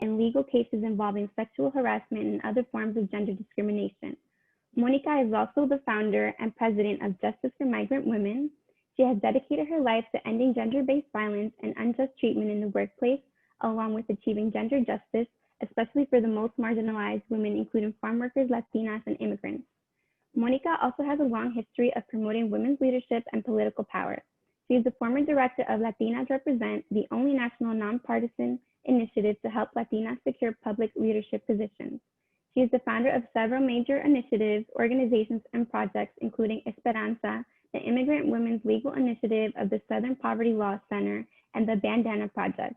and legal cases involving sexual harassment and other forms of gender discrimination. Monica is also the founder and president of Justice for Migrant Women. She has dedicated her life to ending gender-based violence and unjust treatment in the workplace, along with achieving gender justice, especially for the most marginalized women, including farm workers, Latinas, and immigrants. Monica also has a long history of promoting women's leadership and political power. She is the former director of Latinas Represent, the only national nonpartisan initiative to help Latinas secure public leadership positions. She is the founder of several major initiatives, organizations, and projects, including Esperanza, the Immigrant Women's Legal Initiative of the Southern Poverty Law Center, and the Bandana Project.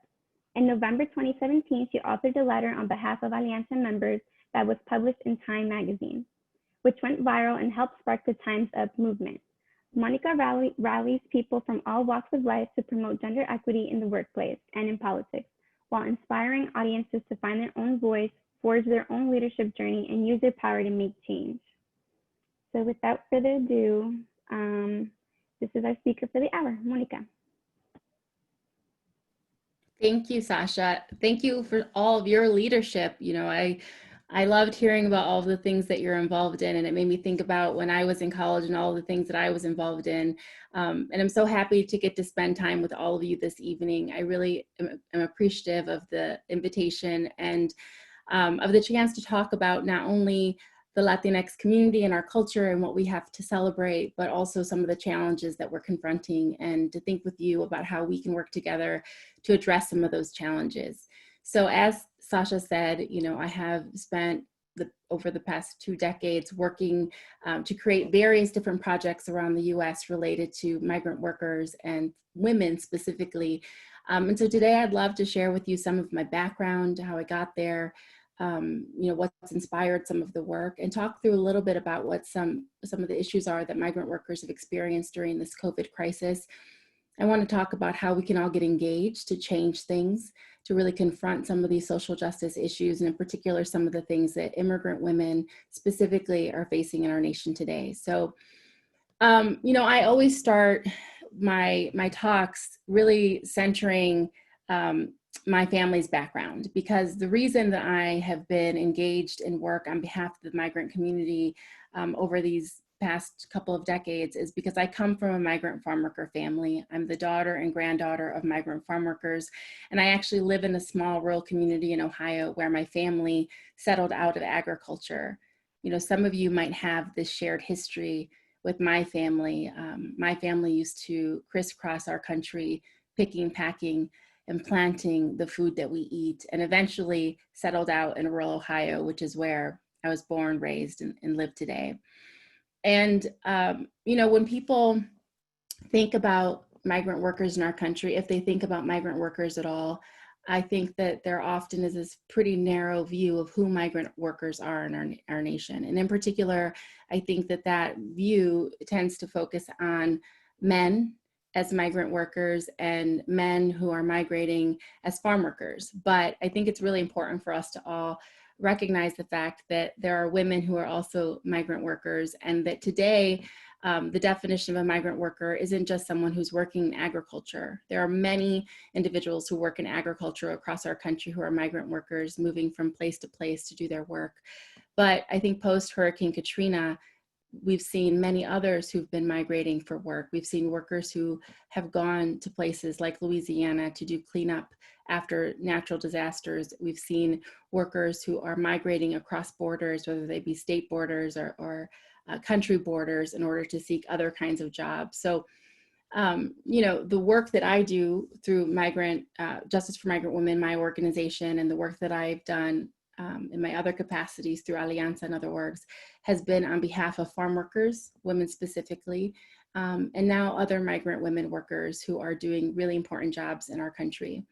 In November 2017, she authored a letter on behalf of Alianza members that was published in Time magazine, which went viral and helped spark the Time's Up movement. Monica rallies people from all walks of life to promote gender equity in the workplace and in politics, while inspiring audiences to find their own voice, forge their own leadership journey, and use their power to make change. So without further ado, this is our speaker for the hour, Monica. Thank you, Sasha. Thank you for all of your leadership. You know, I loved hearing about all of the things that you're involved in, and it made me think about when I was in college and all the things that I was involved in. And I'm so happy to get to spend time with all of you this evening. I really am appreciative of the invitation and of the chance to talk about not only the Latinx community and our culture and what we have to celebrate, but also some of the challenges that we're confronting, and to think with you about how we can work together to address some of those challenges. So as Sasha said, you know, I have spent over the past 2 decades working to create various different projects around the US related to migrant workers and women specifically. And so today I'd love to share with you some of my background, how I got there, you know, what's inspired some of the work, and talk through a little bit about what some of the issues are that migrant workers have experienced during this COVID crisis. I want to talk about how we can all get engaged to change things, to really confront some of these social justice issues, and in particular, some of the things that immigrant women specifically are facing in our nation today. So, you know, I always start my talks really centering my family's background, because the reason that I have been engaged in work on behalf of the migrant community over these past couple of decades is because I come from a migrant farm worker family. I'm the daughter and granddaughter of migrant farm workers, and I actually live in a small rural community in Ohio where my family settled out of agriculture. You know, some of you might have this shared history with my family. My family used to crisscross our country, picking, packing, and planting the food that we eat, and eventually settled out in rural Ohio, which is where I was born, raised, and live today. And, you know, when people think about migrant workers in our country, if they think about migrant workers at all, I think that there often is this pretty narrow view of who migrant workers are in our nation. And in particular, I think that that view tends to focus on men as migrant workers and men who are migrating as farm workers. But I think it's really important for us to all recognize the fact that there are women who are also migrant workers, and that today the definition of a migrant worker isn't just someone who's working in agriculture. There are many individuals who work in agriculture across our country who are migrant workers, moving from place to place to do their work. But I think post-Hurricane Katrina, we've seen many others who've been migrating for work. We've seen workers who have gone to places like Louisiana to do cleanup after natural disasters. We've seen workers who are migrating across borders, whether they be state borders or country borders, in order to seek other kinds of jobs. So, you know, the work that I do through Justice for Migrant Women, my organization, and the work that I've done in my other capacities through Alianza and other orgs has been on behalf of farm workers, women specifically, and now other migrant women workers who are doing really important jobs in our country.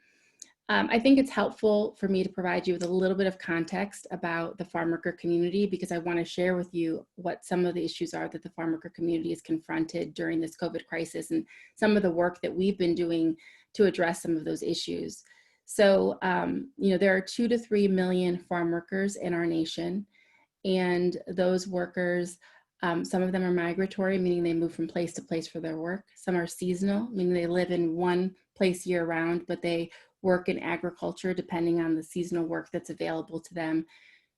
I think it's helpful for me to provide you with a little bit of context about the farm worker community, because I want to share with you what some of the issues are that the farm worker community has confronted during this COVID crisis, and some of the work that we've been doing to address some of those issues. So, you know, there are 2 to 3 million farm workers in our nation, and those workers, some of them are migratory, meaning they move from place to place for their work. Some are seasonal, meaning they live in one place year round, but they work in agriculture, depending on the seasonal work that's available to them.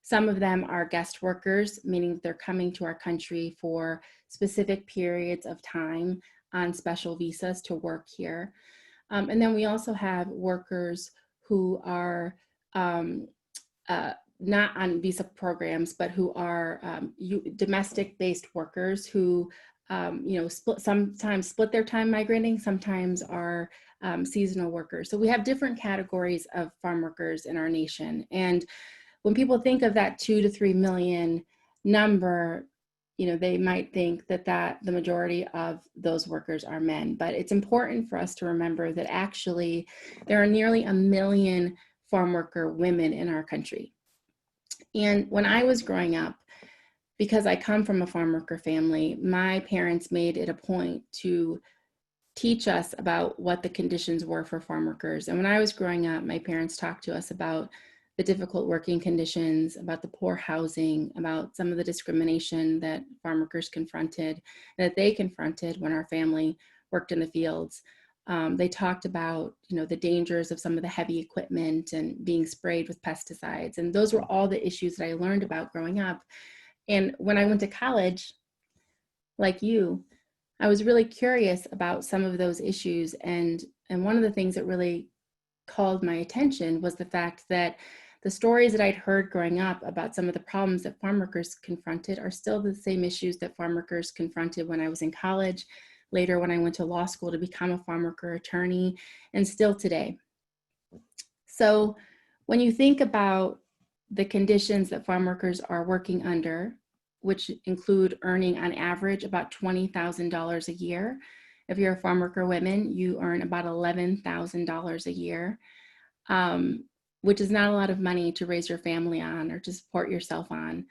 Some of them are guest workers, meaning they're coming to our country for specific periods of time on special visas to work here. And then we also have workers who are not on visa programs, but who are domestic-based workers who sometimes split their time migrating, sometimes are seasonal workers. So we have different categories of farm workers in our nation. And when people think of that 2 to 3 million number, they might think that the majority of those workers are men. But it's important for us to remember that actually there are nearly 1 million farm worker women in our country. And when I was growing up, because I come from a farm worker family, my parents made it a point to teach us about what the conditions were for farm workers. And when I was growing up, my parents talked to us about the difficult working conditions, about the poor housing, about some of the discrimination that farm workers confronted, that they confronted when our family worked in the fields. They talked about, the dangers of some of the heavy equipment and being sprayed with pesticides. And those were all the issues that I learned about growing up. And when I went to college, like you, I was really curious about some of those issues. And one of the things that really called my attention was the fact that the stories that I'd heard growing up about some of the problems that farm workers confronted are still the same issues that farm workers confronted when I was in college, later when I went to law school to become a farm worker attorney, and still today. So when you think about the conditions that farm workers are working under, which include earning on average about $20,000 a year. If you're a farm worker woman, you earn about $11,000 a year, which is not a lot of money to raise your family on or to support yourself on.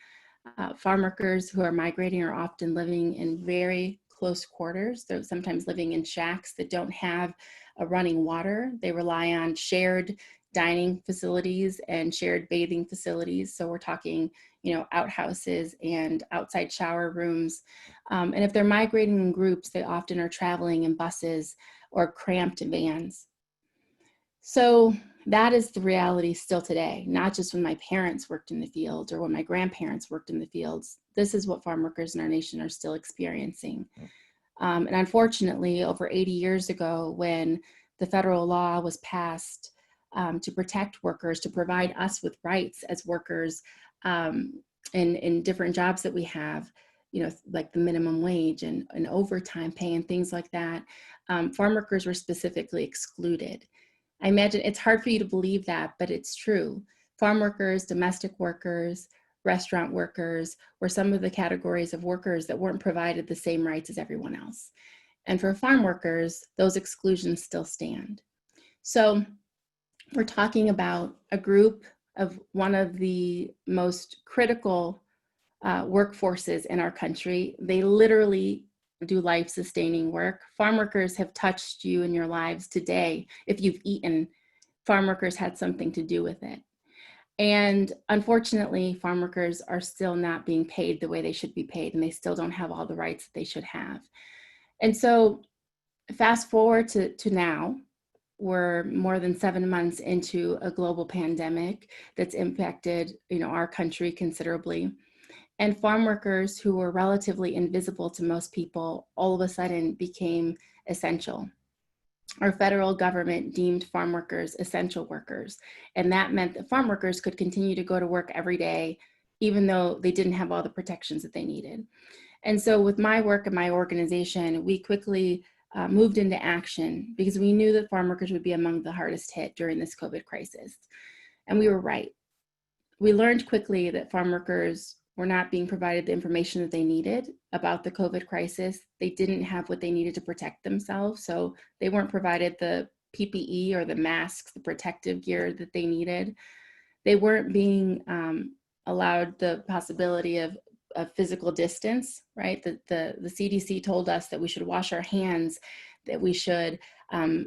Farm workers who are migrating are often living in very close quarters. They're sometimes living in shacks that don't have a running water. They rely on shared dining facilities and shared bathing facilities. So we're talking, outhouses and outside shower rooms. And if they're migrating in groups, they often are traveling in buses or cramped vans. So that is the reality still today, not just when my parents worked in the fields or when my grandparents worked in the fields. This is what farm workers in our nation are still experiencing. And unfortunately, over 80 years ago, when the federal law was passed to protect workers, to provide us with rights as workers in different jobs that we have, like the minimum wage and overtime pay and things like that, farm workers were specifically excluded. I imagine it's hard for you to believe that, but it's true. Farm workers, domestic workers, restaurant workers were some of the categories of workers that weren't provided the same rights as everyone else. And for farm workers, those exclusions still stand. So we're talking about a group of one of the most critical workforces in our country. They literally do life-sustaining work. Farm workers have touched you in your lives today. If you've eaten, farm workers had something to do with it. And unfortunately, farm workers are still not being paid the way they should be paid, and they still don't have all the rights that they should have. And so fast forward to now, we're more than 7 months into a global pandemic that's impacted, our country considerably. And farm workers who were relatively invisible to most people all of a sudden became essential. Our federal government deemed farm workers essential workers. And that meant that farm workers could continue to go to work every day, even though they didn't have all the protections that they needed. And so with my work and my organization, we quickly moved into action because we knew that farm workers would be among the hardest hit during this COVID crisis. And we were right. We learned quickly that farm workers were not being provided the information that they needed about the COVID crisis. They didn't have what they needed to protect themselves. So they weren't provided the PPE or the masks, the protective gear that they needed. They weren't being allowed the possibility of physical distance, right? The CDC told us that we should wash our hands, that we should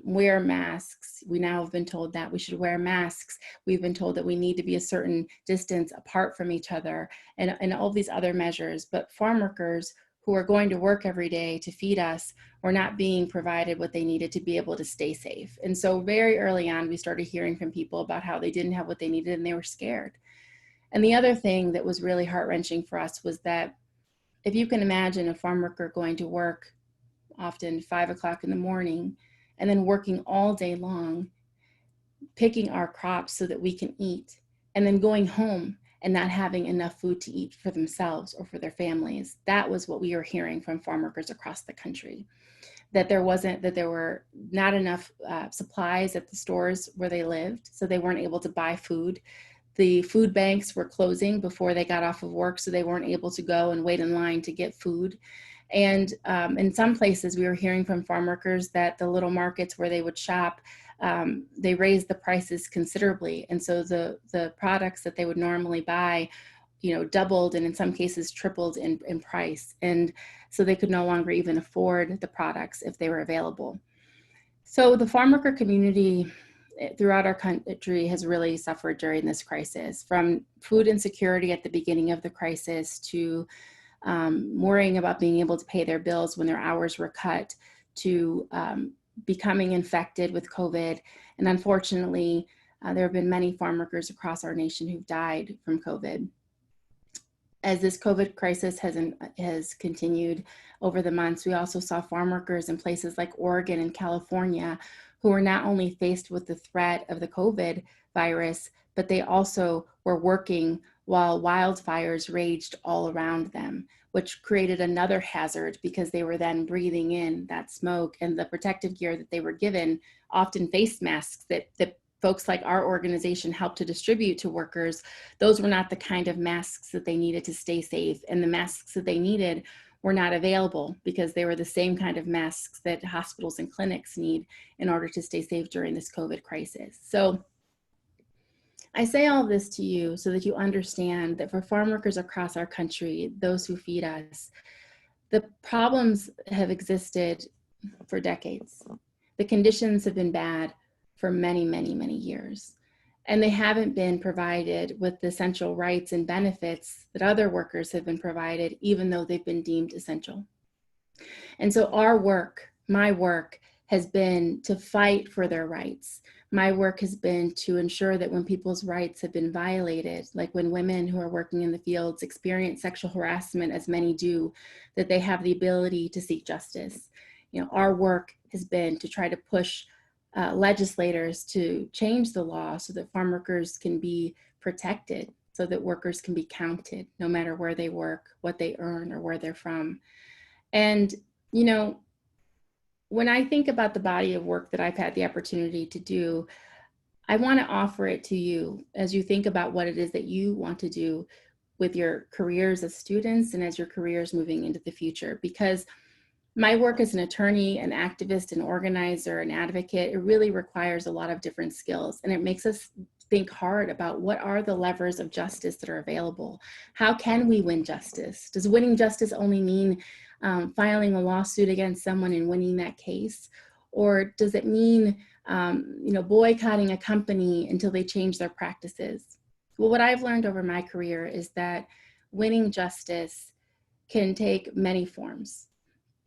wear masks. We now have been told that we should wear masks. We've been told that we need to be a certain distance apart from each other and all these other measures. But farm workers who are going to work every day to feed us were not being provided what they needed to be able to stay safe. And so very early on, we started hearing from people about how they didn't have what they needed and they were scared. And the other thing that was really heart-wrenching for us was that if you can imagine a farm worker going to work often 5 o'clock in the morning and then working all day long, picking our crops so that we can eat, and then going home and not having enough food to eat for themselves or for their families. That was what we were hearing from farm workers across the country, that there were not enough supplies at the stores where they lived, so they weren't able to buy food. The food banks were closing before they got off of work, so they weren't able to go and wait in line to get food. And in some places, we were hearing from farm workers that the little markets where they would shop, they raised the prices considerably. And so the products that they would normally buy, doubled and in some cases tripled in price. And so they could no longer even afford the products if they were available. So the farm worker community throughout our country has really suffered during this crisis, from food insecurity at the beginning of the crisis to worrying about being able to pay their bills when their hours were cut, to becoming infected with COVID. And unfortunately, there have been many farm workers across our nation who've died from COVID. As this COVID crisis has continued over the months, we also saw farm workers in places like Oregon and California who were not only faced with the threat of the COVID virus, but they also were working while wildfires raged all around them, which created another hazard because they were then breathing in that smoke, and the protective gear that they were given, often face masks that folks like our organization helped to distribute to workers, those were not the kind of masks that they needed to stay safe. And the masks that they needed were not available because they were the same kind of masks that hospitals and clinics need in order to stay safe during this COVID crisis. So I say all this to you so that you understand that for farm workers across our country, those who feed us, the problems have existed for decades. The conditions have been bad for many, many, many years. And they haven't been provided with the essential rights and benefits that other workers have been provided, even though they've been deemed essential. And so our work, my work, has been to fight for their rights. My work has been to ensure that when people's rights have been violated, like when women who are working in the fields experience sexual harassment, as many do, that they have the ability to seek justice. Our work has been to try to push legislators to change the law so that farm workers can be protected, so that workers can be counted no matter where they work, what they earn, or where they're from. And, when I think about the body of work that I've had the opportunity to do, I want to offer it to you as you think about what it is that you want to do with your careers as students and as your careers moving into the future. Because my work as an attorney, an activist, an organizer, an advocate, it really requires a lot of different skills, and it makes us think hard about what are the levers of justice that are available. How can we win justice? Does winning justice only mean filing a lawsuit against someone and winning that case? Or does it mean boycotting a company until they change their practices? Well, what I've learned over my career is that winning justice can take many forms.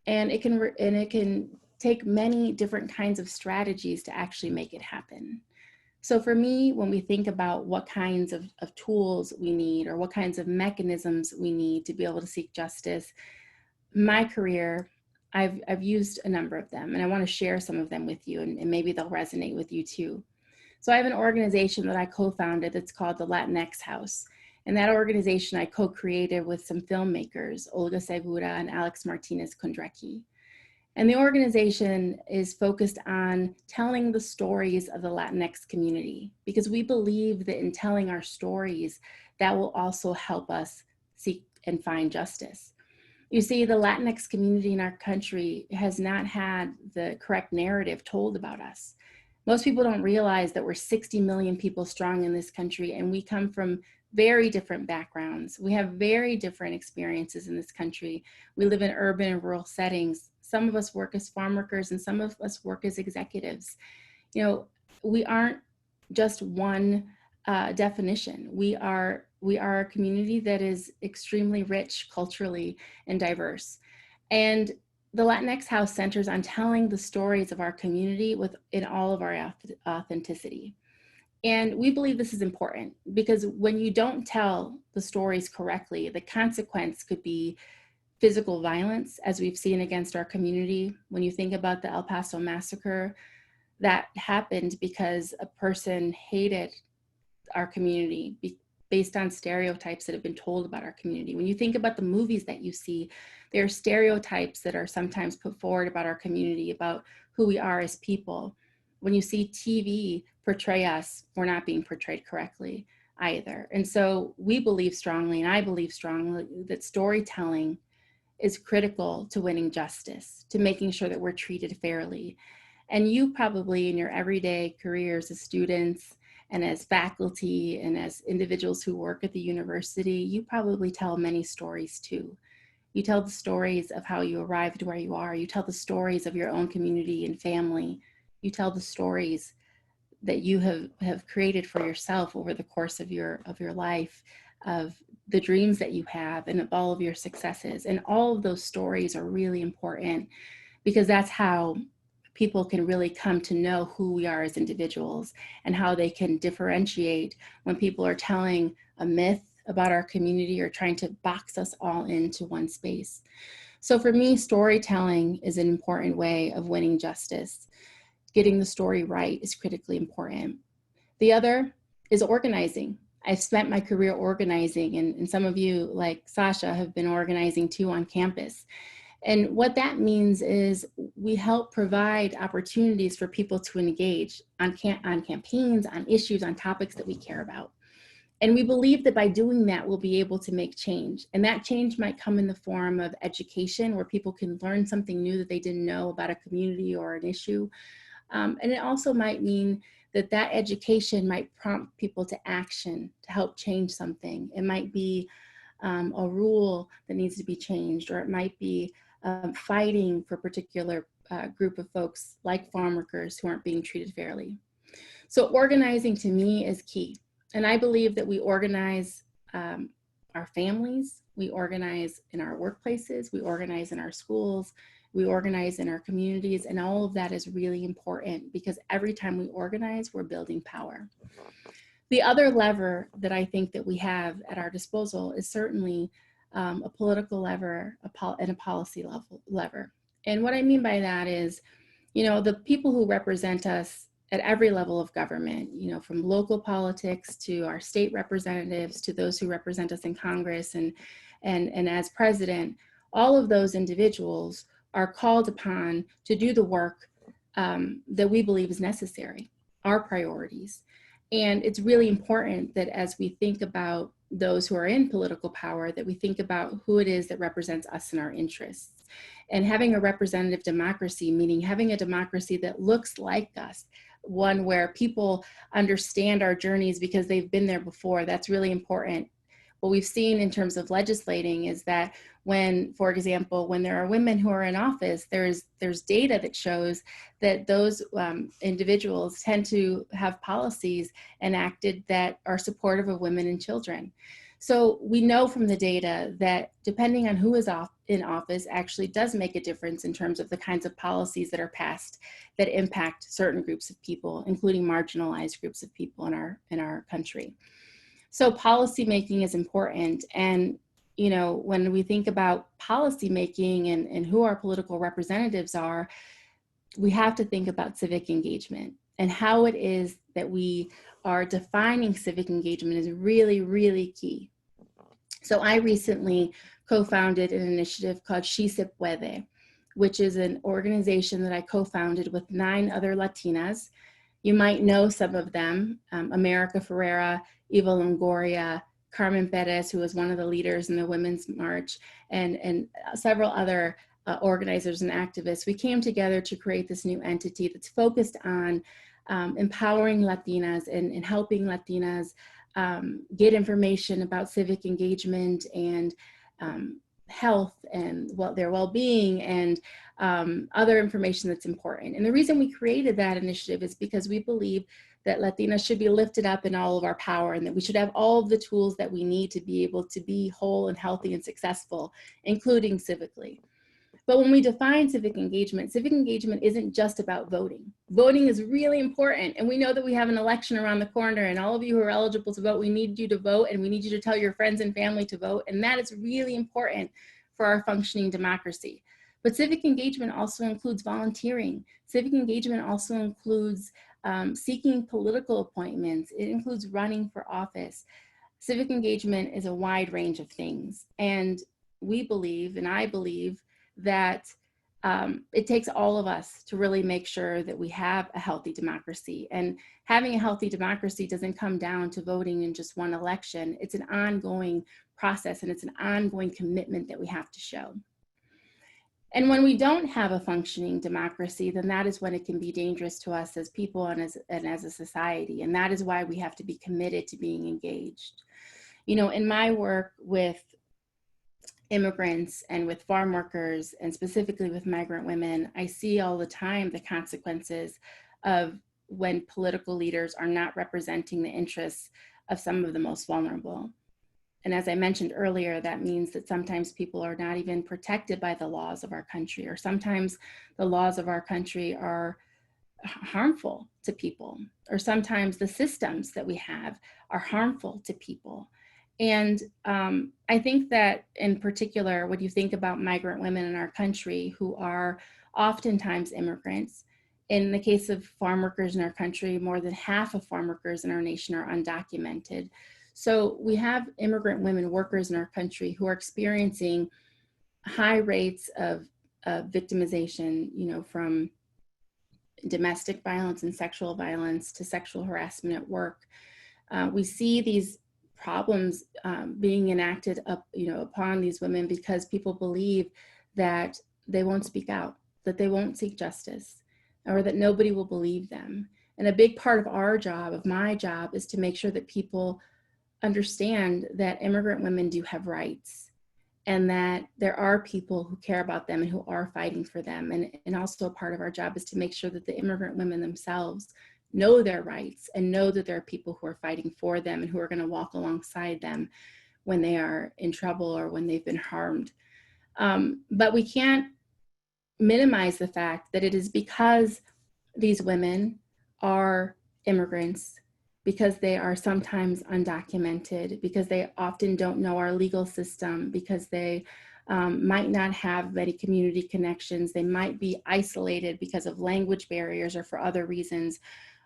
And it can take many different kinds of strategies to actually make it happen. So for me, when we think about what kinds of tools we need or what kinds of mechanisms we need to be able to seek justice, my career, I've used a number of them, and I want to share some of them with you, and maybe they'll resonate with you too. So I have an organization that I co-founded that's called the Latinx House. And that organization I co-created with some filmmakers, Olga Segura and Alex Martinez Kondrecki. And the organization is focused on telling the stories of the Latinx community, because we believe that in telling our stories, that will also help us seek and find justice. You see, the Latinx community in our country has not had the correct narrative told about us. Most people don't realize that we're 60 million people strong in this country, and we come from very different backgrounds. We have very different experiences in this country. We live in urban and rural settings. Some of us work as farm workers and some of us work as executives. We aren't just one definition. We are a community that is extremely rich culturally and diverse. And the Latinx House centers on telling the stories of our community in all of our authenticity. And we believe this is important because when you don't tell the stories correctly, the consequence could be physical violence, as we've seen against our community. When you think about the El Paso massacre, that happened because a person hated our community based on stereotypes that have been told about our community. When you think about the movies that you see, there are stereotypes that are sometimes put forward about our community, about who we are as people. When you see TV portray us, we're not being portrayed correctly either. And so we believe strongly, and I believe strongly, that storytelling is critical to winning justice, to making sure that we're treated fairly. And you probably in your everyday careers as students and as faculty and as individuals who work at the university, you probably tell many stories too. You tell the stories of how you arrived where you are. You tell the stories of your own community and family. You tell the stories that you have created for yourself over the course of your life, of the dreams that you have and of all of your successes. And all of those stories are really important because that's how people can really come to know who we are as individuals and how they can differentiate when people are telling a myth about our community or trying to box us all into one space. So for me, storytelling is an important way of winning justice. Getting the story right is critically important. The other is organizing. I've spent my career organizing, and some of you, like Sasha, have been organizing too on campus. And what that means is we help provide opportunities for people to engage on campaigns, on issues, on topics that we care about. And we believe that by doing that, we'll be able to make change. And that change might come in the form of education, where people can learn something new that they didn't know about a community or an issue. And it also might mean that that education might prompt people to action to help change something. It might be a rule that needs to be changed, or it might be fighting for a particular group of folks like farm workers who aren't being treated fairly. So organizing to me is key. And I believe that we organize our families, we organize in our workplaces, we organize in our schools, we organize in our communities, and all of that is really important because every time we organize, we're building power. The other lever that I think that we have at our disposal is certainly a political lever and a policy lever. And what I mean by that is, you know, the people who represent us at every level of government, you know, from local politics to our state representatives to those who represent us in Congress and as president, all of those individuals are called upon to do the work that we believe is necessary, our priorities. And it's really important that as we think about those who are in political power, that we think about who it is that represents us and our interests. And having a representative democracy, meaning having a democracy that looks like us, one where people understand our journeys because they've been there before, that's really important. What we've seen in terms of legislating is that when, for example, when there are women who are in office, there's data that shows that those individuals tend to have policies enacted that are supportive of women and children. So we know from the data that depending on who is in office actually does make a difference in terms of the kinds of policies that are passed that impact certain groups of people, including marginalized groups of people in our country. So policy making is important. And, you know, when we think about policy making and who our political representatives are, we have to think about civic engagement and how it is that we are defining civic engagement is really, really key. So I recently co-founded an initiative called She Se Puede, which is an organization that I co-founded with 9 other Latinas. You might know some of them, America Ferreira, Eva Longoria, Carmen Perez, who was one of the leaders in the Women's March, and several other organizers and activists. We came together to create this new entity that's focused on empowering Latinas and helping Latinas get information about civic engagement and health and their well-being and other information that's important. And the reason we created that initiative is because we believe that Latinas should be lifted up in all of our power and that we should have all of the tools that we need to be able to be whole and healthy and successful, including civically. But when we define civic engagement isn't just about voting. Voting is really important. And we know that we have an election around the corner, and all of you who are eligible to vote, we need you to vote, and we need you to tell your friends and family to vote. And that is really important for our functioning democracy. But civic engagement also includes volunteering. Civic engagement also includes seeking political appointments. It includes running for office. Civic engagement is a wide range of things. And we believe, and I believe, that it takes all of us to really make sure that we have a healthy democracy. And having a healthy democracy doesn't come down to voting in just one election. It's an ongoing process, and it's an ongoing commitment that we have to show. And when we don't have a functioning democracy, then that is when it can be dangerous to us as people and as a society. And that is why we have to be committed to being engaged. You know, in my work with immigrants and with farm workers, and specifically with migrant women, I see all the time the consequences of when political leaders are not representing the interests of some of the most vulnerable. And as I mentioned earlier, that means that sometimes people are not even protected by the laws of our country, or sometimes the laws of our country are harmful to people, or sometimes the systems that we have are harmful to people. And I think that in particular, when you think about migrant women in our country who are oftentimes immigrants, in the case of farm workers in our country, more than half of farm workers in our nation are undocumented. So we have immigrant women workers in our country who are experiencing high rates of victimization, you know, from domestic violence and sexual violence to sexual harassment at work. We see these problems being enacted upon these women because people believe that they won't speak out, that they won't seek justice, or that nobody will believe them. And a big part of our job, of my job, is to make sure that people understand that immigrant women do have rights, and that there are people who care about them and who are fighting for them. And also a part of our job is to make sure that the immigrant women themselves know their rights and know that there are people who are fighting for them and who are going to walk alongside them when they are in trouble or when they've been harmed. But we can't minimize the fact that it is because these women are immigrants, because they are sometimes undocumented, because they often don't know our legal system, because they might not have many community connections, they might be isolated because of language barriers or for other reasons,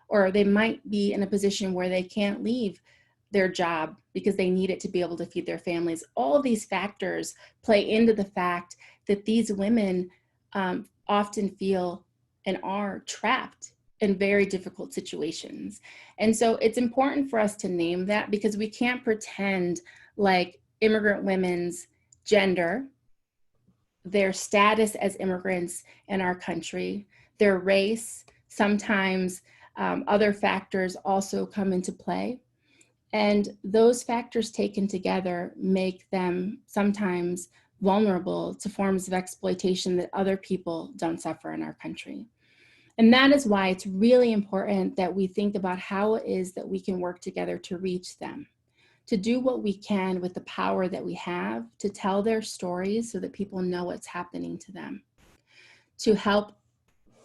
or they might be in a position where they can't leave their job because they need it to be able to feed their families. All of these factors play into the fact that these women often feel and are trapped in very difficult situations. And so it's important for us to name that, because we can't pretend like immigrant women's gender, their status as immigrants in our country, their race, sometimes other factors also come into play. And those factors taken together make them sometimes vulnerable to forms of exploitation that other people don't suffer in our country. And that is why it's really important that we think about how it is that we can work together to reach them, to do what we can with the power that we have, to tell their stories so that people know what's happening to them, to help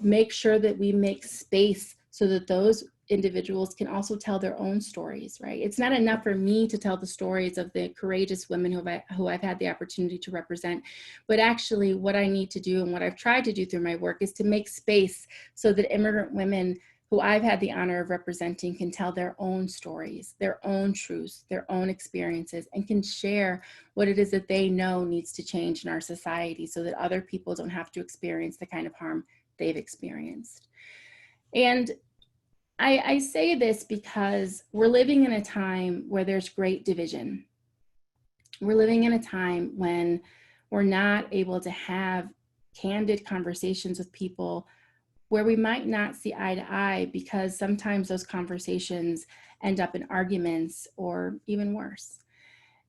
make sure that we make space so that those individuals can also tell their own stories, right? It's not enough for me to tell the stories of the courageous women who I've had the opportunity to represent, but actually what I need to do and what I've tried to do through my work is to make space so that immigrant women who I've had the honor of representing can tell their own stories, their own truths, their own experiences, and can share what it is that they know needs to change in our society so that other people don't have to experience the kind of harm they've experienced. And I say this because we're living in a time where there's great division. We're living in a time when we're not able to have candid conversations with people where we might not see eye to eye, because sometimes those conversations end up in arguments or even worse.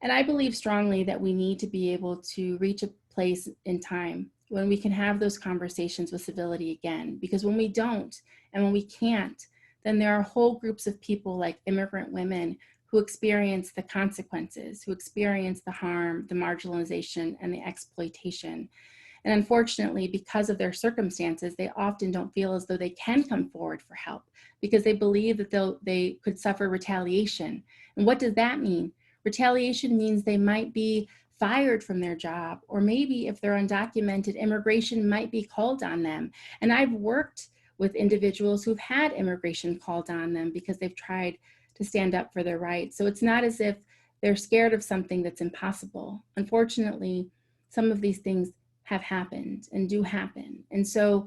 And I believe strongly that we need to be able to reach a place in time when we can have those conversations with civility again, because when we don't and when we can't, then there are whole groups of people like immigrant women who experience the consequences, who experience the harm, the marginalization, and the exploitation. And unfortunately, because of their circumstances, they often don't feel as though they can come forward for help because they believe that they could suffer retaliation. And what does that mean? Retaliation means they might be fired from their job, or maybe if they're undocumented, immigration might be called on them. And I've worked with individuals who've had immigration called on them because they've tried to stand up for their rights. So it's not as if they're scared of something that's impossible. Unfortunately, some of these things have happened and do happen. And so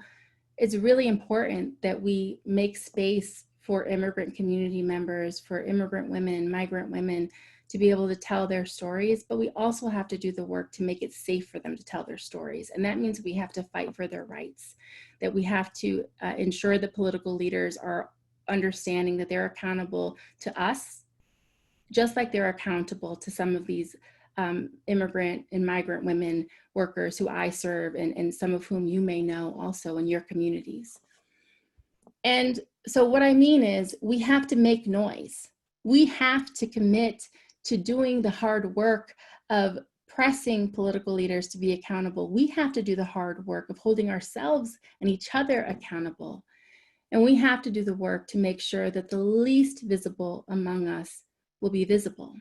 it's really important that we make space for immigrant community members, for immigrant women, migrant women, to be able to tell their stories, but we also have to do the work to make it safe for them to tell their stories. And that means we have to fight for their rights, that we have to ensure that political leaders are understanding that they're accountable to us, just like they're accountable to some of these immigrant and migrant women workers who I serve, and some of whom you may know also in your communities. And so what I mean is we have to make noise. We have to commit to doing the hard work of pressing political leaders to be accountable. We have to do the hard work of holding ourselves and each other accountable. And we have to do the work to make sure that the least visible among us will be visible,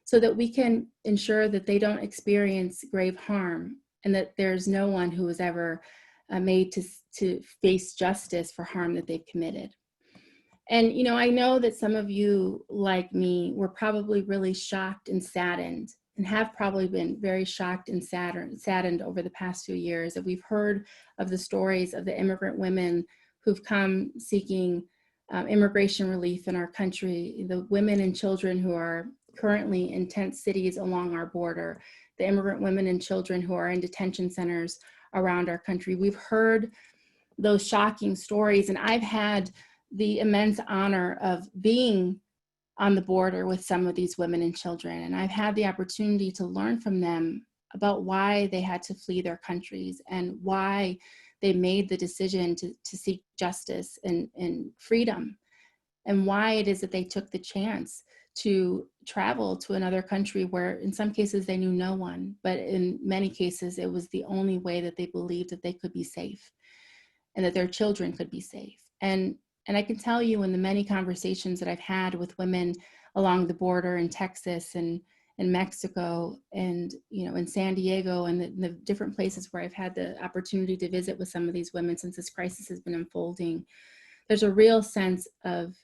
so that we can ensure that they don't experience grave harm and that there's no one who was ever made to face justice for harm that they've committed. And, you know, I know that some of you, like me, were probably really shocked and saddened, and have probably been very shocked and saddened over the past few years that we've heard of the stories of the immigrant women who've come seeking immigration relief in our country, the women and children who are currently in tent cities along our border, the immigrant women and children who are in detention centers around our country. We've heard those shocking stories, and I've had the immense honor of being on the border with some of these women and children, and I've had the opportunity to learn from them about why they had to flee their countries and why they made the decision to seek justice and freedom, and why it is that they took the chance to travel to another country where in some cases they knew no one, but in many cases it was the only way that they believed that they could be safe and that their children could be safe. And I can tell you, in the many conversations that I've had with women along the border in Texas and in Mexico and, you know, in San Diego and the different places where I've had the opportunity to visit with some of these women since this crisis has been unfolding, there's a real sense of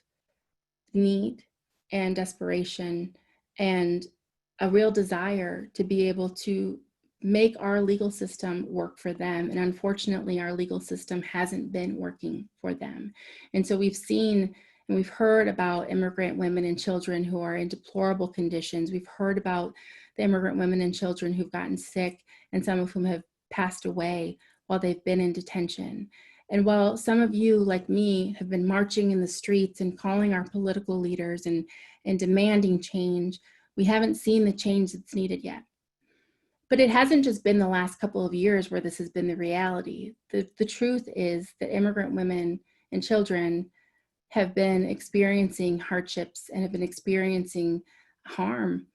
need and desperation and a real desire to be able to make our legal system work for them. And unfortunately, our legal system hasn't been working for them. And so we've seen and we've heard about immigrant women and children who are in deplorable conditions. We've heard about the immigrant women and children who've gotten sick, and some of whom have passed away while they've been in detention. And while some of you, like me, have been marching in the streets and calling our political leaders and demanding change, we haven't seen the change that's needed yet. But it hasn't just been the last couple of years where this has been the reality. The truth is that immigrant women and children have been experiencing hardships and have been experiencing harm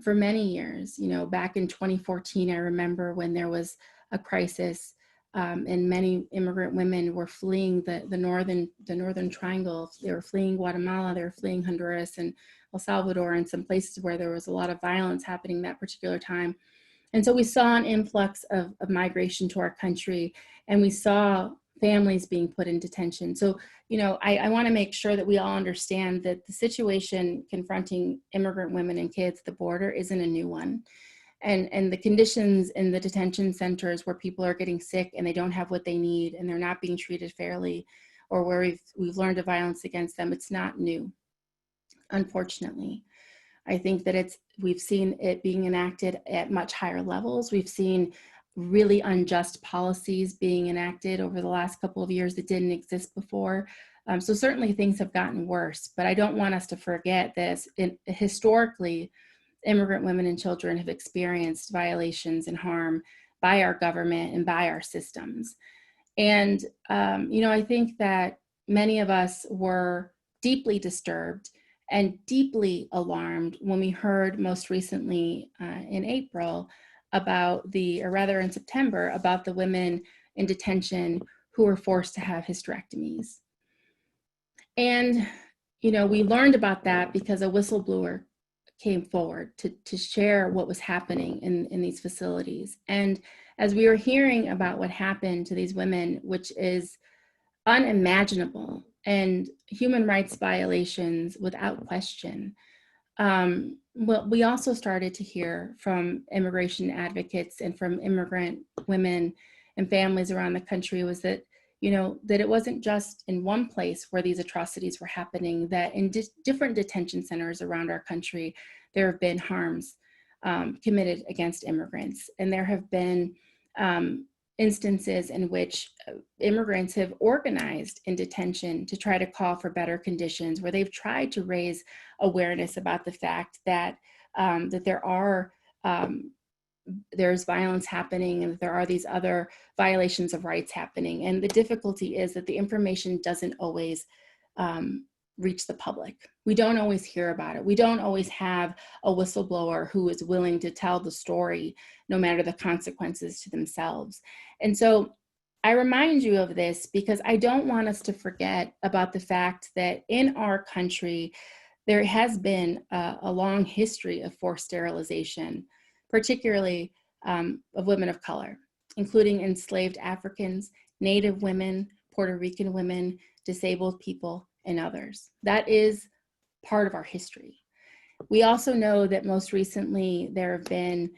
for many years. You know, back in 2014, I remember when there was a crisis and many immigrant women were fleeing the northern triangle. They were fleeing Guatemala, they were fleeing Honduras and El Salvador, and some places where there was a lot of violence happening that particular time. And so we saw an influx of migration to our country, and we saw families being put in detention. So, you know, I want to make sure that we all understand that the situation confronting immigrant women and kids at the border isn't a new one. And the conditions in the detention centers where people are getting sick and they don't have what they need and they're not being treated fairly, or where we've learned of violence against them, it's not new, unfortunately. I think that we've seen it being enacted at much higher levels. We've seen really unjust policies being enacted over the last couple of years that didn't exist before. So certainly things have gotten worse, but I don't want us to forget this. Historically, immigrant women and children have experienced violations and harm by our government and by our systems. And, you know, I think that many of us were deeply disturbed and deeply alarmed when we heard most recently in April about or rather in September, about the women in detention who were forced to have hysterectomies. And, we learned about that because a whistleblower came forward to share what was happening in these facilities. And as we were hearing about what happened to these women, which is unimaginable and human rights violations without question, well, we also started to hear from immigration advocates and from immigrant women and families around the country was that, that it wasn't just in one place where these atrocities were happening, that in different detention centers around our country, there have been harms committed against immigrants. And there have been instances in which immigrants have organized in detention to try to call for better conditions, where they've tried to raise awareness about the fact that that there's violence happening and that there are these other violations of rights happening. And the difficulty is that the information doesn't always reach the public. We don't always hear about it. We don't always have a whistleblower who is willing to tell the story, no matter the consequences to themselves. And so I remind you of this because I don't want us to forget about the fact that in our country, there has been a long history of forced sterilization, particularly of women of color, including enslaved Africans, Native women, Puerto Rican women, disabled people, and others. That is part of our history. We also know that most recently there have been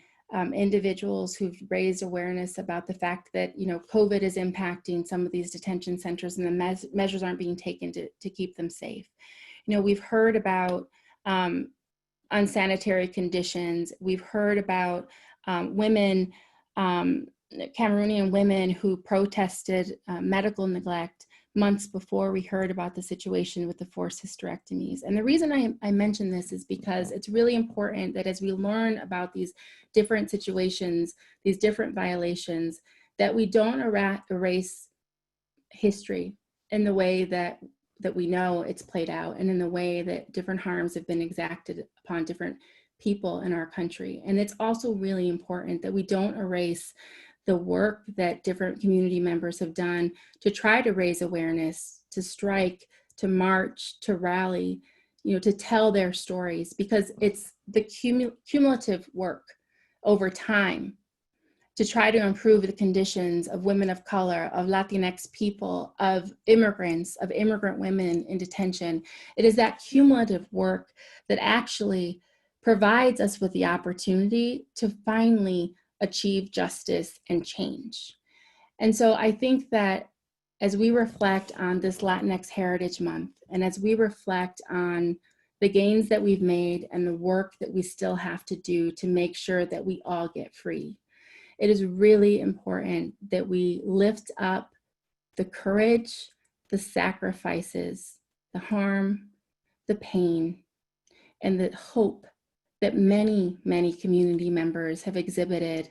individuals who've raised awareness about the fact that COVID is impacting some of these detention centers and the measures aren't being taken to keep them safe. We've heard about unsanitary conditions. We've heard about women, Cameroonian women who protested medical neglect months before we heard about the situation with the forced hysterectomies. And the reason I mention this is because it's really important that as we learn about these different situations, these different violations, that we don't erase history in the way that we know it's played out and in the way that different harms have been exacted upon different people in our country. And it's also really important that we don't erase the work that different community members have done to try to raise awareness, to strike, to march, to rally, to tell their stories, because it's the cumulative work over time to try to improve the conditions of women of color, of Latinx people, of immigrants, of immigrant women in detention. It is that cumulative work that actually provides us with the opportunity to finally achieve justice and change. And so I think that as we reflect on this Latinx Heritage Month, and as we reflect on the gains that we've made and the work that we still have to do to make sure that we all get free, it is really important that we lift up the courage, the sacrifices, the harm, the pain, and the hope that many, many community members have exhibited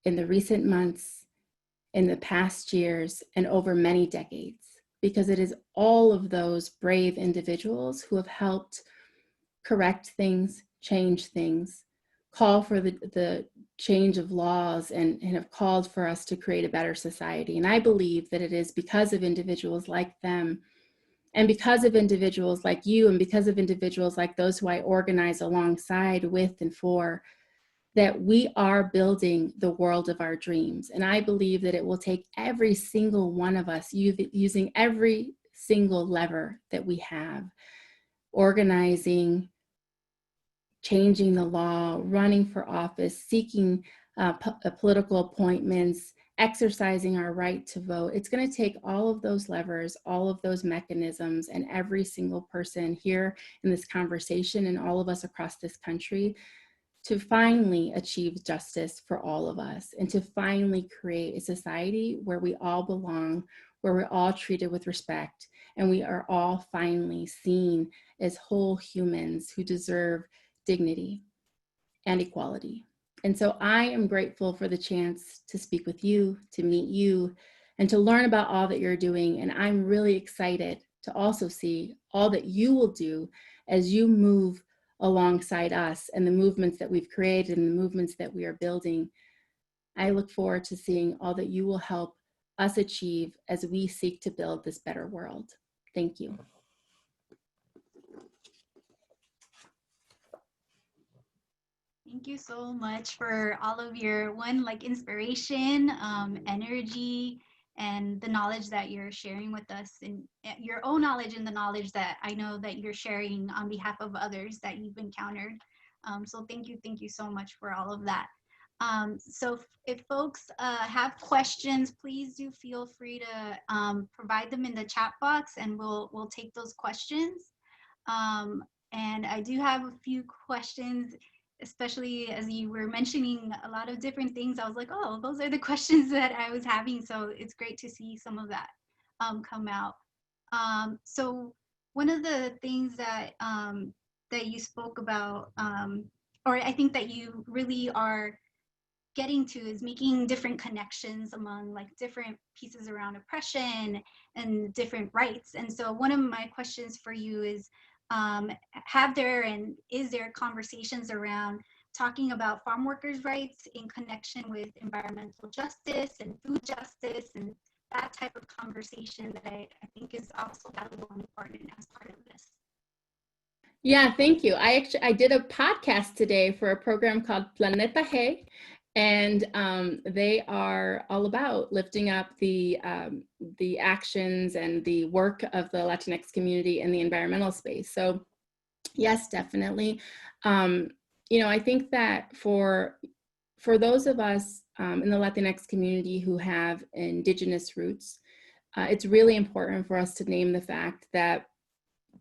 in the recent months, in the past years, and over many decades, because it is all of those brave individuals who have helped correct things, change things, call for the change of laws, and have called for us to create a better society. And I believe that it is because of individuals like them, and because of individuals like you, and because of individuals like those who I organize alongside with and for, that we are building the world of our dreams. And I believe that it will take every single one of us using every single lever that we have, organizing, changing the law, running for office, seeking political appointments, exercising our right to vote. It's going to take all of those levers, all of those mechanisms, and every single person here in this conversation and all of us across this country to finally achieve justice for all of us, and to finally create a society where we all belong, where we're all treated with respect, and we are all finally seen as whole humans who deserve dignity and equality. And so I am grateful for the chance to speak with you, to meet you, and to learn about all that you're doing. And I'm really excited to also see all that you will do as you move alongside us and the movements that we've created and the movements that we are building I look forward to seeing all that you will help us achieve as we seek to build this better world. Thank you. Thank you so much for all of your inspiration, energy, and the knowledge that you're sharing with us, and your own knowledge and the knowledge that I know that you're sharing on behalf of others that you've encountered. So thank you so much for all of that. So if folks have questions, please do feel free to provide them in the chat box, and we'll take those questions. And I do have a few questions, especially as you were mentioning a lot of different things. I was like, oh, those are the questions that I was having. So it's great to see some of that come out. So one of the things that that you spoke about, or I think that you really are getting to, is making different connections among different pieces around oppression and different rights. And so one of my questions for you is, is there conversations around talking about farm workers' rights in connection with environmental justice and food justice, and that type of conversation that I think is also valuable and important as part of this? Yeah, thank you. I did a podcast today for a program called Planeta Hey, and they are all about lifting up the actions and the work of the Latinx community in the environmental space. So yes, definitely. I think that for those of us in the Latinx community who have indigenous roots, it's really important for us to name the fact that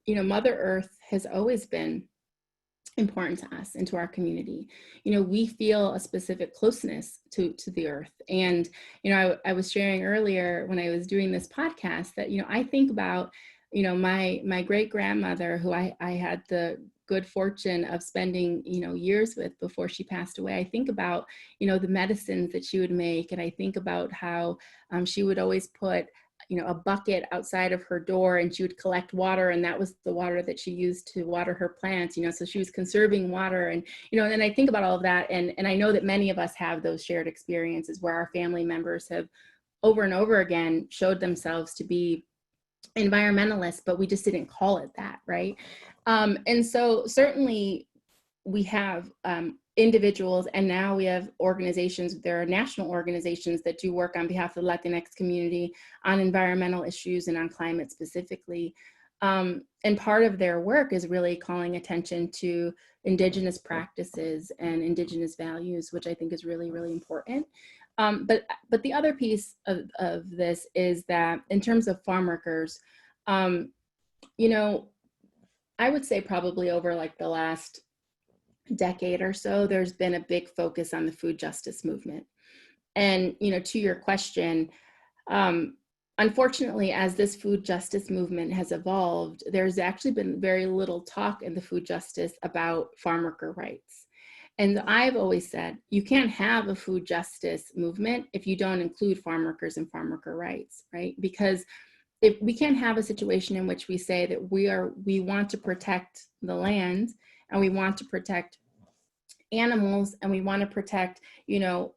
Mother Earth has always been important to us and to our community. We feel a specific closeness to the earth. And, I was sharing earlier when I was doing this podcast that, I think about, my great grandmother, who I had the good fortune of spending, years with before she passed away. I think about, the medicines that she would make. And I think about how she would always put a bucket outside of her door, and she would collect water, and that was the water that she used to water her plants, so she was conserving water. And and I think about all of that, and I know that many of us have those shared experiences where our family members have over and over again showed themselves to be environmentalists, but we just didn't call it that, right? And so certainly we have individuals, and now we have organizations. There are national organizations that do work on behalf of the Latinx community on environmental issues and on climate specifically. And part of their work is really calling attention to indigenous practices and indigenous values, which I think is really, really important. But the other piece of this is that in terms of farm workers, I would say probably over the last decade or so, there's been a big focus on the food justice movement. And, to your question, unfortunately, as this food justice movement has evolved, there's actually been very little talk in the food justice about farm worker rights. And I've always said, you can't have a food justice movement if you don't include farm workers and farm worker rights, right? Because if we can't have a situation in which we say that we want to protect the land, and we want to protect animals, and we want to protect, we want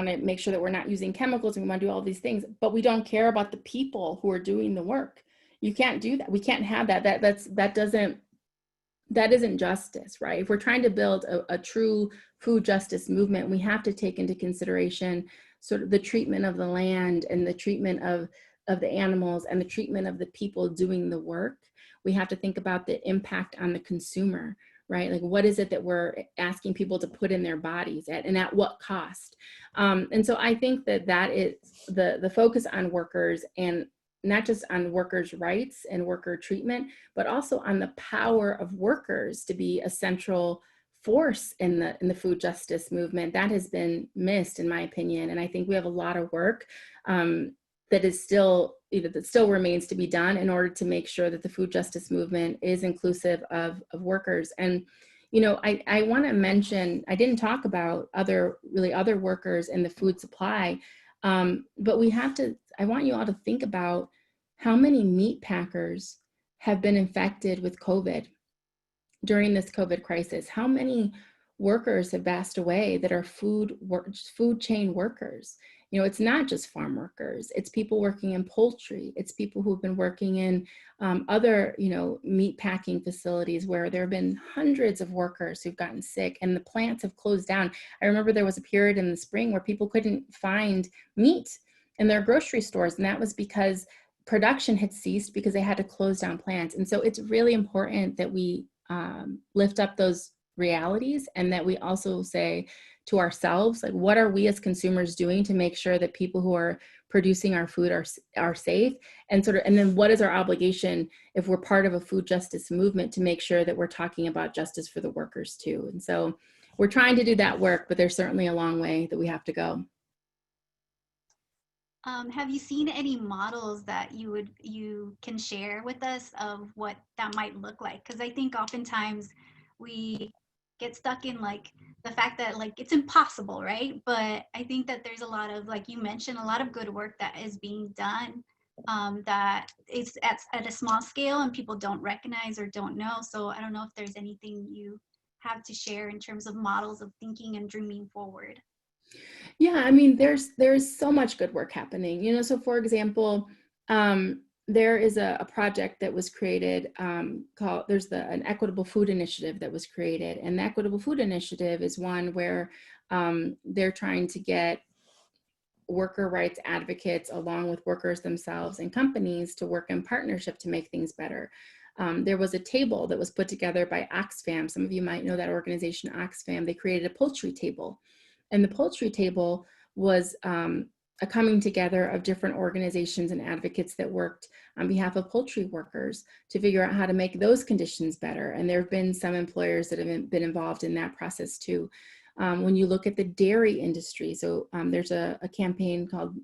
to make sure that we're not using chemicals, and we want to do all these things, but we don't care about the people who are doing the work. You can't do that. We can't have that. That isn't justice, right? If we're trying to build a true food justice movement, we have to take into consideration sort of the treatment of the land, and the treatment of the animals, and the treatment of the people doing the work. We have to think about the impact on the consumer, right? What is it that we're asking people to put in their bodies and at what cost? And so I think that is the focus on workers, and not just on workers' rights and worker treatment, but also on the power of workers to be a central force in the food justice movement. That has been missed, in my opinion. And I think we have a lot of work that still remains to be done in order to make sure that the food justice movement is inclusive of workers. And, I want to mention, I didn't talk about other workers in the food supply, but I want you all to think about how many meat packers have been infected with COVID during this COVID crisis. How many workers have passed away that are food chain workers. You know, it's not just farm workers, it's people working in poultry, it's people who've been working in other, you know, meat packing facilities where there have been hundreds of workers who've gotten sick and the plants have closed down. I remember there was a period in the spring where people couldn't find meat in their grocery stores, and that was because production had ceased because they had to close down plants. And so it's really important that we lift up those realities, and that we also say to ourselves, like, what are we as consumers doing to make sure that people who are producing our food are safe, and then what is our obligation if we're part of a food justice movement to make sure that we're talking about justice for the workers too. And so we're trying to do that work, but there's certainly a long way that we have to go. Have you seen any models that you can share with us of what that might look like? Because I think oftentimes we get stuck in like the fact that like it's impossible, right? But I think that there's a lot of, like you mentioned, a lot of good work that is being done that is at a small scale and people don't recognize or don't know. So I don't know if there's anything you have to share in terms of models of thinking and dreaming forward. Yeah, I mean, there's so much good work happening. You know, so for example, there is a project that was created called, an Equitable Food Initiative that was created. And the Equitable Food Initiative is one where they're trying to get worker rights advocates along with workers themselves and companies to work in partnership to make things better. There was a table that was put together by Oxfam. Some of you might know that organization, Oxfam. They created a poultry table. And the poultry table was a coming together of different organizations and advocates that worked on behalf of poultry workers to figure out how to make those conditions better. And there have been some employers that have been involved in that process too. When you look at the dairy industry, so there's a campaign called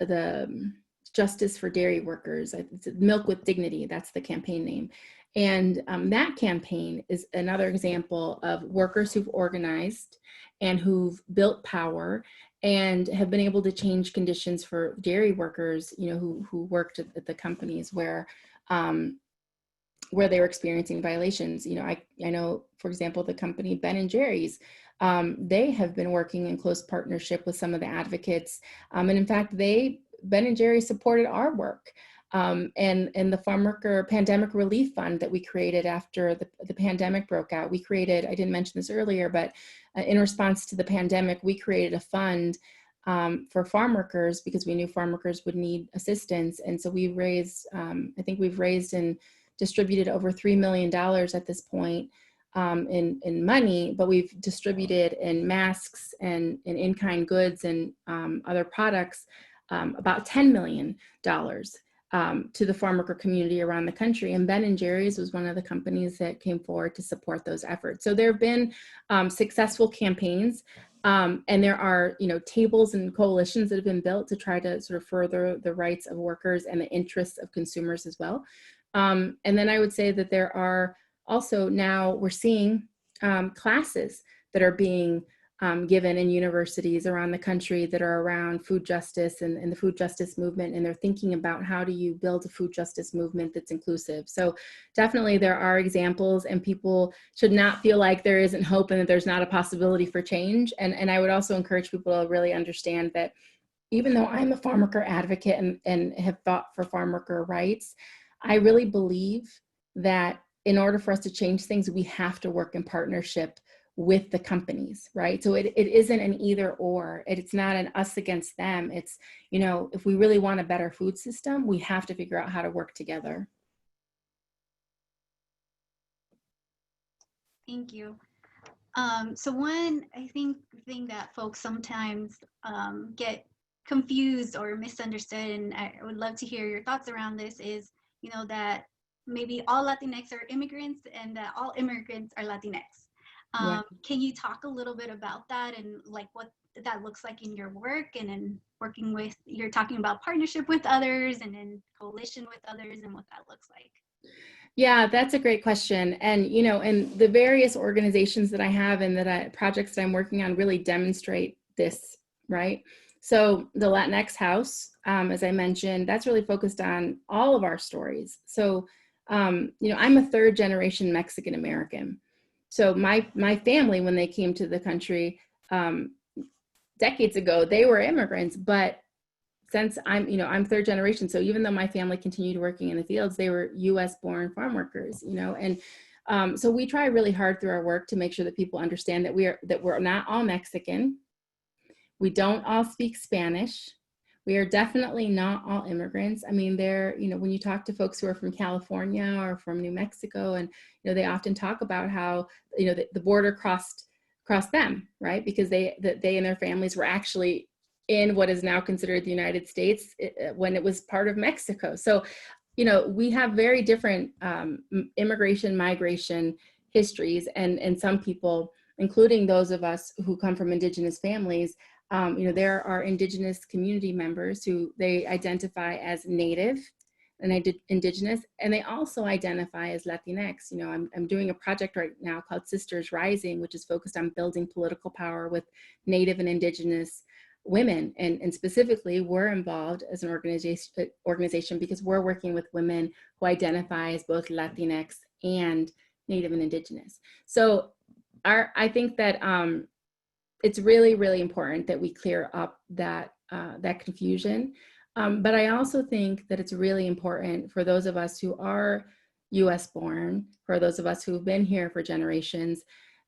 the Justice for Dairy Workers. It's Milk with Dignity, that's the campaign name. And that campaign is another example of workers who've organized and who've built power and have been able to change conditions for dairy workers, you know, who worked at the companies where they were experiencing violations. You know, I know, for example, the company Ben & Jerry's, they have been working in close partnership with some of the advocates. And in fact, Ben & Jerry's supported our work. And the Farmworker Pandemic Relief Fund that we created after the pandemic broke out, we created, I didn't mention this earlier, but in response to the pandemic, we created a fund for farm workers because we knew farm workers would need assistance. And so we raised, I think we've raised and distributed over $3 million at this point in money, but we've distributed in masks and in-kind goods and other products about $10 million to the farm worker community around the country. And Ben & Jerry's was one of the companies that came forward to support those efforts. So there have been successful campaigns, and there are, you know, tables and coalitions that have been built to try to sort of further the rights of workers and the interests of consumers as well. And then I would say that there are also, now we're seeing classes that are being given in universities around the country that are around food justice and the food justice movement, and they're thinking about how do you build a food justice movement that's inclusive. So definitely there are examples, and people should not feel like there isn't hope and that there's not a possibility for change. And I would also encourage people to really understand that even though I'm a farm worker advocate and have fought for farm worker rights, I really believe that in order for us to change things, we have to work in partnership with the companies, right? So it isn't an either or, it's not an us against them. It's, you know, if we really want a better food system, we have to figure out how to work together. Thank you. So one, I think, thing that folks sometimes get confused or misunderstood, and I would love to hear your thoughts around this, is, you know, that maybe all Latinx are immigrants and that all immigrants are Latinx. Yeah. Can you talk a little bit about that and like what that looks like in your work, and in working with, you're talking about partnership with others and in coalition with others, and what that looks like? Yeah, that's a great question. And, you know, and the various organizations that I have and projects that I'm working on really demonstrate this, right? So the Latinx House, as I mentioned, that's really focused on all of our stories. So, you know, I'm a third generation Mexican American. So my family, when they came to the country decades ago, they were immigrants, but since I'm third generation, so even though my family continued working in the fields, they were US born farm workers, and so we try really hard through our work to make sure that people understand that we're not all Mexican. We don't all speak Spanish. We are definitely not all immigrants. I mean, when you talk to folks who are from California or from New Mexico, and they often talk about how the border crossed them, right? Because they and their families were actually in what is now considered the United States when it was part of Mexico. So, we have very different immigration, migration histories, and some people, including those of us who come from indigenous families, there are indigenous community members who they identify as Native and indigenous, and they also identify as Latinx. I'm doing a project right now called Sisters Rising, which is focused on building political power with Native and indigenous women, and specifically we're involved as an organization because we're working with women who identify as both Latinx and Native and indigenous. So I think that it's really, really important that we clear up that confusion. But I also think that it's really important for those of us who are US born, for those of us who've been here for generations,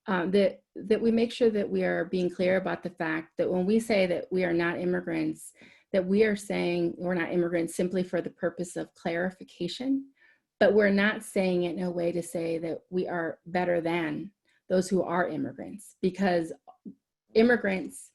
that we make sure that we are being clear about the fact that when we say that we are not immigrants, that we are saying we're not immigrants simply for the purpose of clarification, but we're not saying it in a way to say that we are better than those who are immigrants, because immigrants,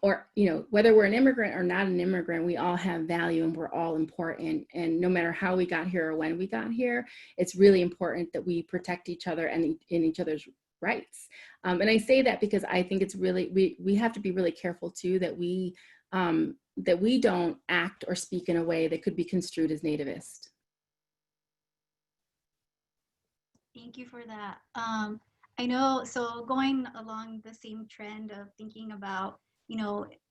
or whether we're an immigrant or not an immigrant, we all have value and we're all important. And no matter how we got here or when we got here, it's really important that we protect each other and in each other's rights. And I say that because I think it's really, we have to be really careful too that we don't act or speak in a way that could be construed as nativist. Thank you for that. I know, so going along the same trend of thinking about,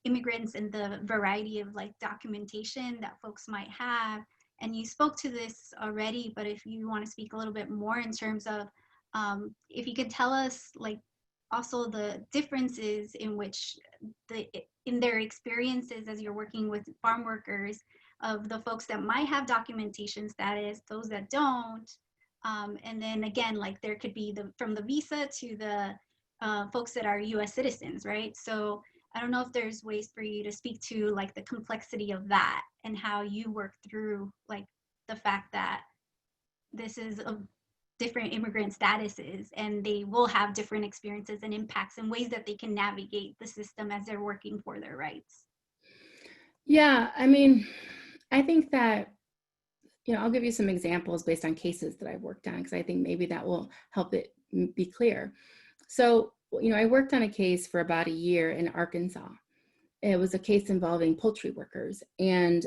immigrants and the variety of documentation that folks might have, and you spoke to this already, but if you want to speak a little bit more in terms of, if you could tell us also the differences in which in their experiences as you're working with farm workers, of the folks that might have documentation status, those that don't. And then again, there could be from the visa to the folks that are US citizens, right? So I don't know if there's ways for you to speak to the complexity of that and how you work through the fact that this is a different immigrant statuses and they will have different experiences and impacts and ways that they can navigate the system as they're working for their rights. Yeah, I mean, I think that I'll give you some examples based on cases that I've worked on, because I think maybe that will help it be clear. So, I worked on a case for about a year in Arkansas. It was a case involving poultry workers. And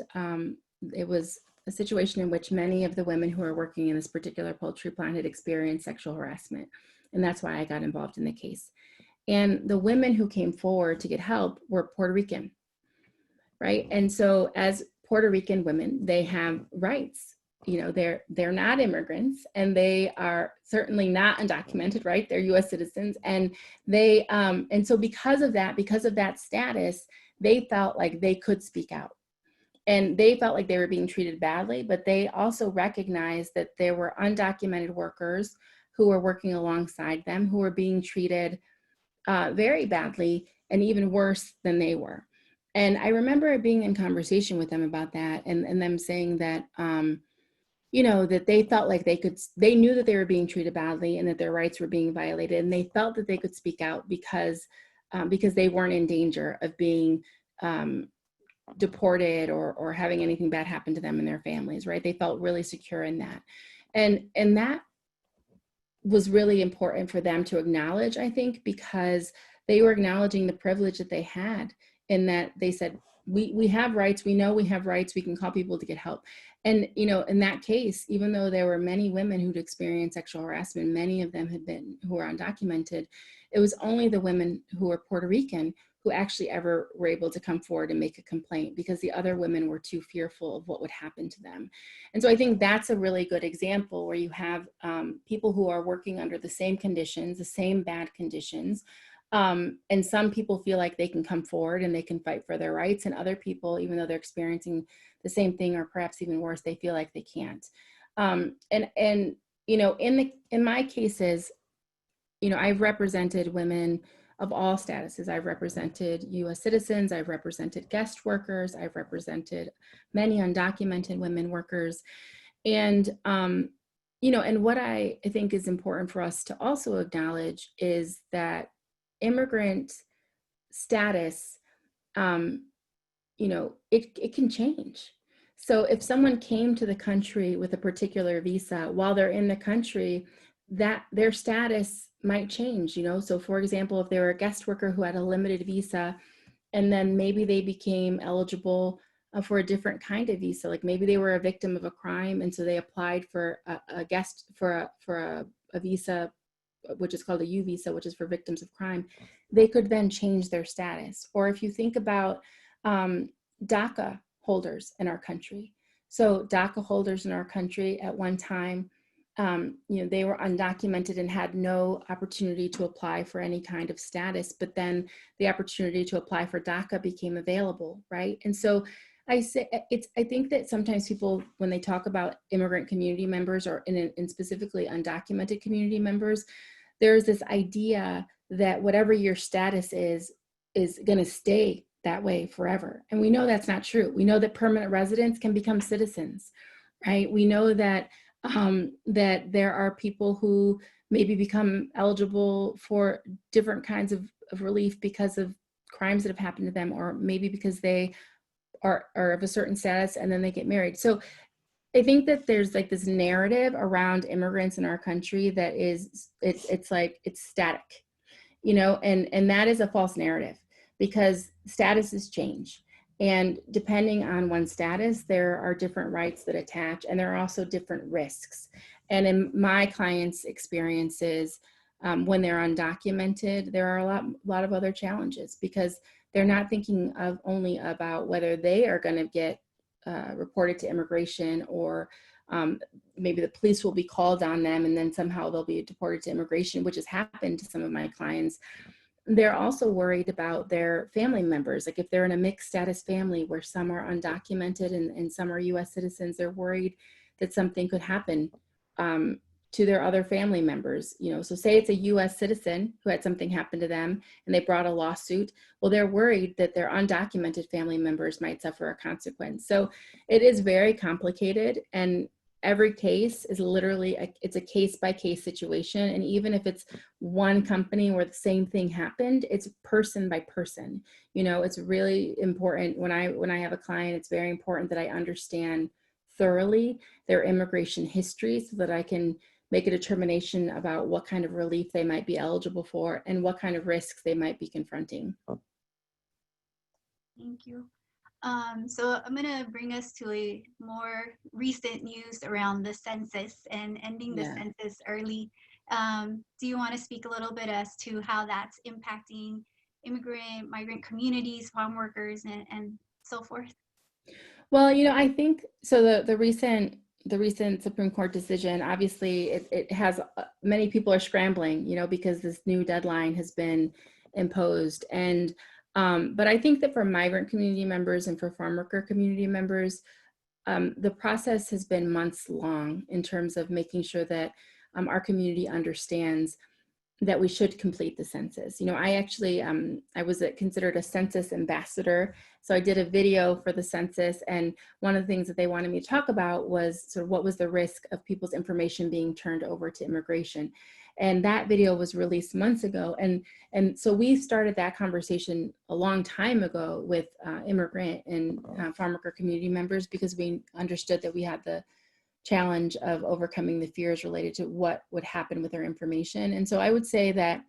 it was a situation in which many of the women who are working in this particular poultry plant had experienced sexual harassment. And that's why I got involved in the case. And the women who came forward to get help were Puerto Rican, right? And so as Puerto Rican women, they have rights. They're not immigrants, and they are certainly not undocumented, right? They're US citizens. And they, and so because of that status, they felt like they could speak out. And they felt like they were being treated badly, but they also recognized that there were undocumented workers who were working alongside them who were being treated very badly and even worse than they were. And I remember being in conversation with them about that, and them saying that, that they felt like they knew that they were being treated badly and that their rights were being violated, and they felt that they could speak out because they weren't in danger of being deported or having anything bad happen to them and their families, right? They felt really secure in that. And that was really important for them to acknowledge, I think, because they were acknowledging the privilege that they had, in that they said, we have rights, we know we have rights, we can call people to get help. And, in that case, even though there were many women who'd experienced sexual harassment, many of them who were undocumented, it was only the women who were Puerto Rican who actually ever were able to come forward and make a complaint, because the other women were too fearful of what would happen to them. And so I think that's a really good example where you have people who are working under the same conditions, the same bad conditions. And some people feel like they can come forward and they can fight for their rights, and other people, even though they're experiencing the same thing or perhaps even worse, they feel like they can't. And you know, in my cases, you know, I've represented women of all statuses. I've represented US citizens, I've represented guest workers, I've represented many undocumented women workers. And, you know, and what I think is important for us to also acknowledge is that immigrant status, you know, it can change. So if someone came to the country with a particular visa, while they're in the country, that their status might change, you know. So for example, if they were a guest worker who had a limited visa, and then maybe they became eligible for a different kind of visa, like maybe they were a victim of a crime, and so they applied for a visa, which is called a U visa, which is for victims of crime, they could then change their status. Or if you think about DACA holders in our country. So DACA holders in our country at one time, you know, they were undocumented and had no opportunity to apply for any kind of status, but then the opportunity to apply for DACA became available, right? And so I think that sometimes people, when they talk about immigrant community members, or in specifically undocumented community members, there's this idea that whatever your status is going to stay that way forever. And we know that's not true. We know that permanent residents can become citizens, right? We know that that there are people who maybe become eligible for different kinds of relief because of crimes that have happened to them, or maybe because they are of a certain status and then they get married. So I think that there's like this narrative around immigrants in our country that is, it's like, it's static, you know, and that is a false narrative, because statuses change. And depending on one's status, there are different rights that attach, and there are also different risks. And in my clients' experiences, when they're undocumented, there are a lot of other challenges, because they're not thinking of only about whether they are going to get reported to immigration, or maybe the police will be called on them and then somehow they'll be deported to immigration, which has happened to some of my clients. They're also worried about their family members. Like if they're in a mixed status family where some are undocumented and some are US citizens, they're worried that something could happen to their other family members. You know, so say it's a US citizen who had something happen to them and they brought a lawsuit. Well, they're worried that their undocumented family members might suffer a consequence. So it is very complicated, and every case is literally, it's a case-by-case situation. And even if it's one company where the same thing happened, it's person by person. You know, it's really important when I have a client, it's very important that I understand thoroughly their immigration history so that I can make a determination about what kind of relief they might be eligible for and what kind of risks they might be confronting. Thank you. So I'm going to bring us to a more recent news around the census and ending the census early. Do you want to speak a little bit as to how that's impacting migrant communities, farm workers, and so forth? Well, you know, I think so. The recent Supreme Court decision, obviously, it has many people are scrambling, you know, because this new deadline has been imposed. And but I think that for migrant community members and for farm worker community members, the process has been months long in terms of making sure that our community understands that we should complete the census. You know, I actually, I was considered a census ambassador. So I did a video for the census, and one of the things that they wanted me to talk about was sort of what was the risk of people's information being turned over to immigration. And that video was released months ago. And so we started that conversation a long time ago with immigrant and farm worker community members, because we understood that we had the challenge of overcoming the fears related to what would happen with their information. And so I would say that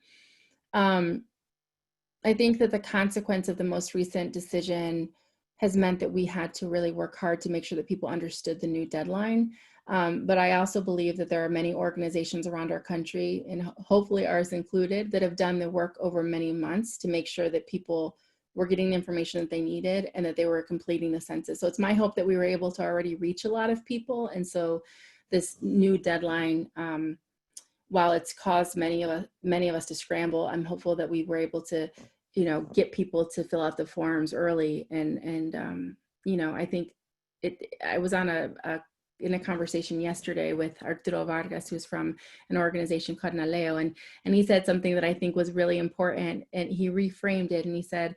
I think that the consequence of the most recent decision has meant that we had to really work hard to make sure that people understood the new deadline. But I also believe that there are many organizations around our country, and hopefully ours included, that have done the work over many months to make sure that people were getting the information that they needed and that they were completing the census. So it's my hope that we were able to already reach a lot of people. And so this new deadline, while it's caused many of us to scramble, I'm hopeful that we were able to, get people to fill out the forms early. And I think I was on in a conversation yesterday with Arturo Vargas, who's from an organization called Naleo, and he said something that I think was really important, and he reframed it, and he said,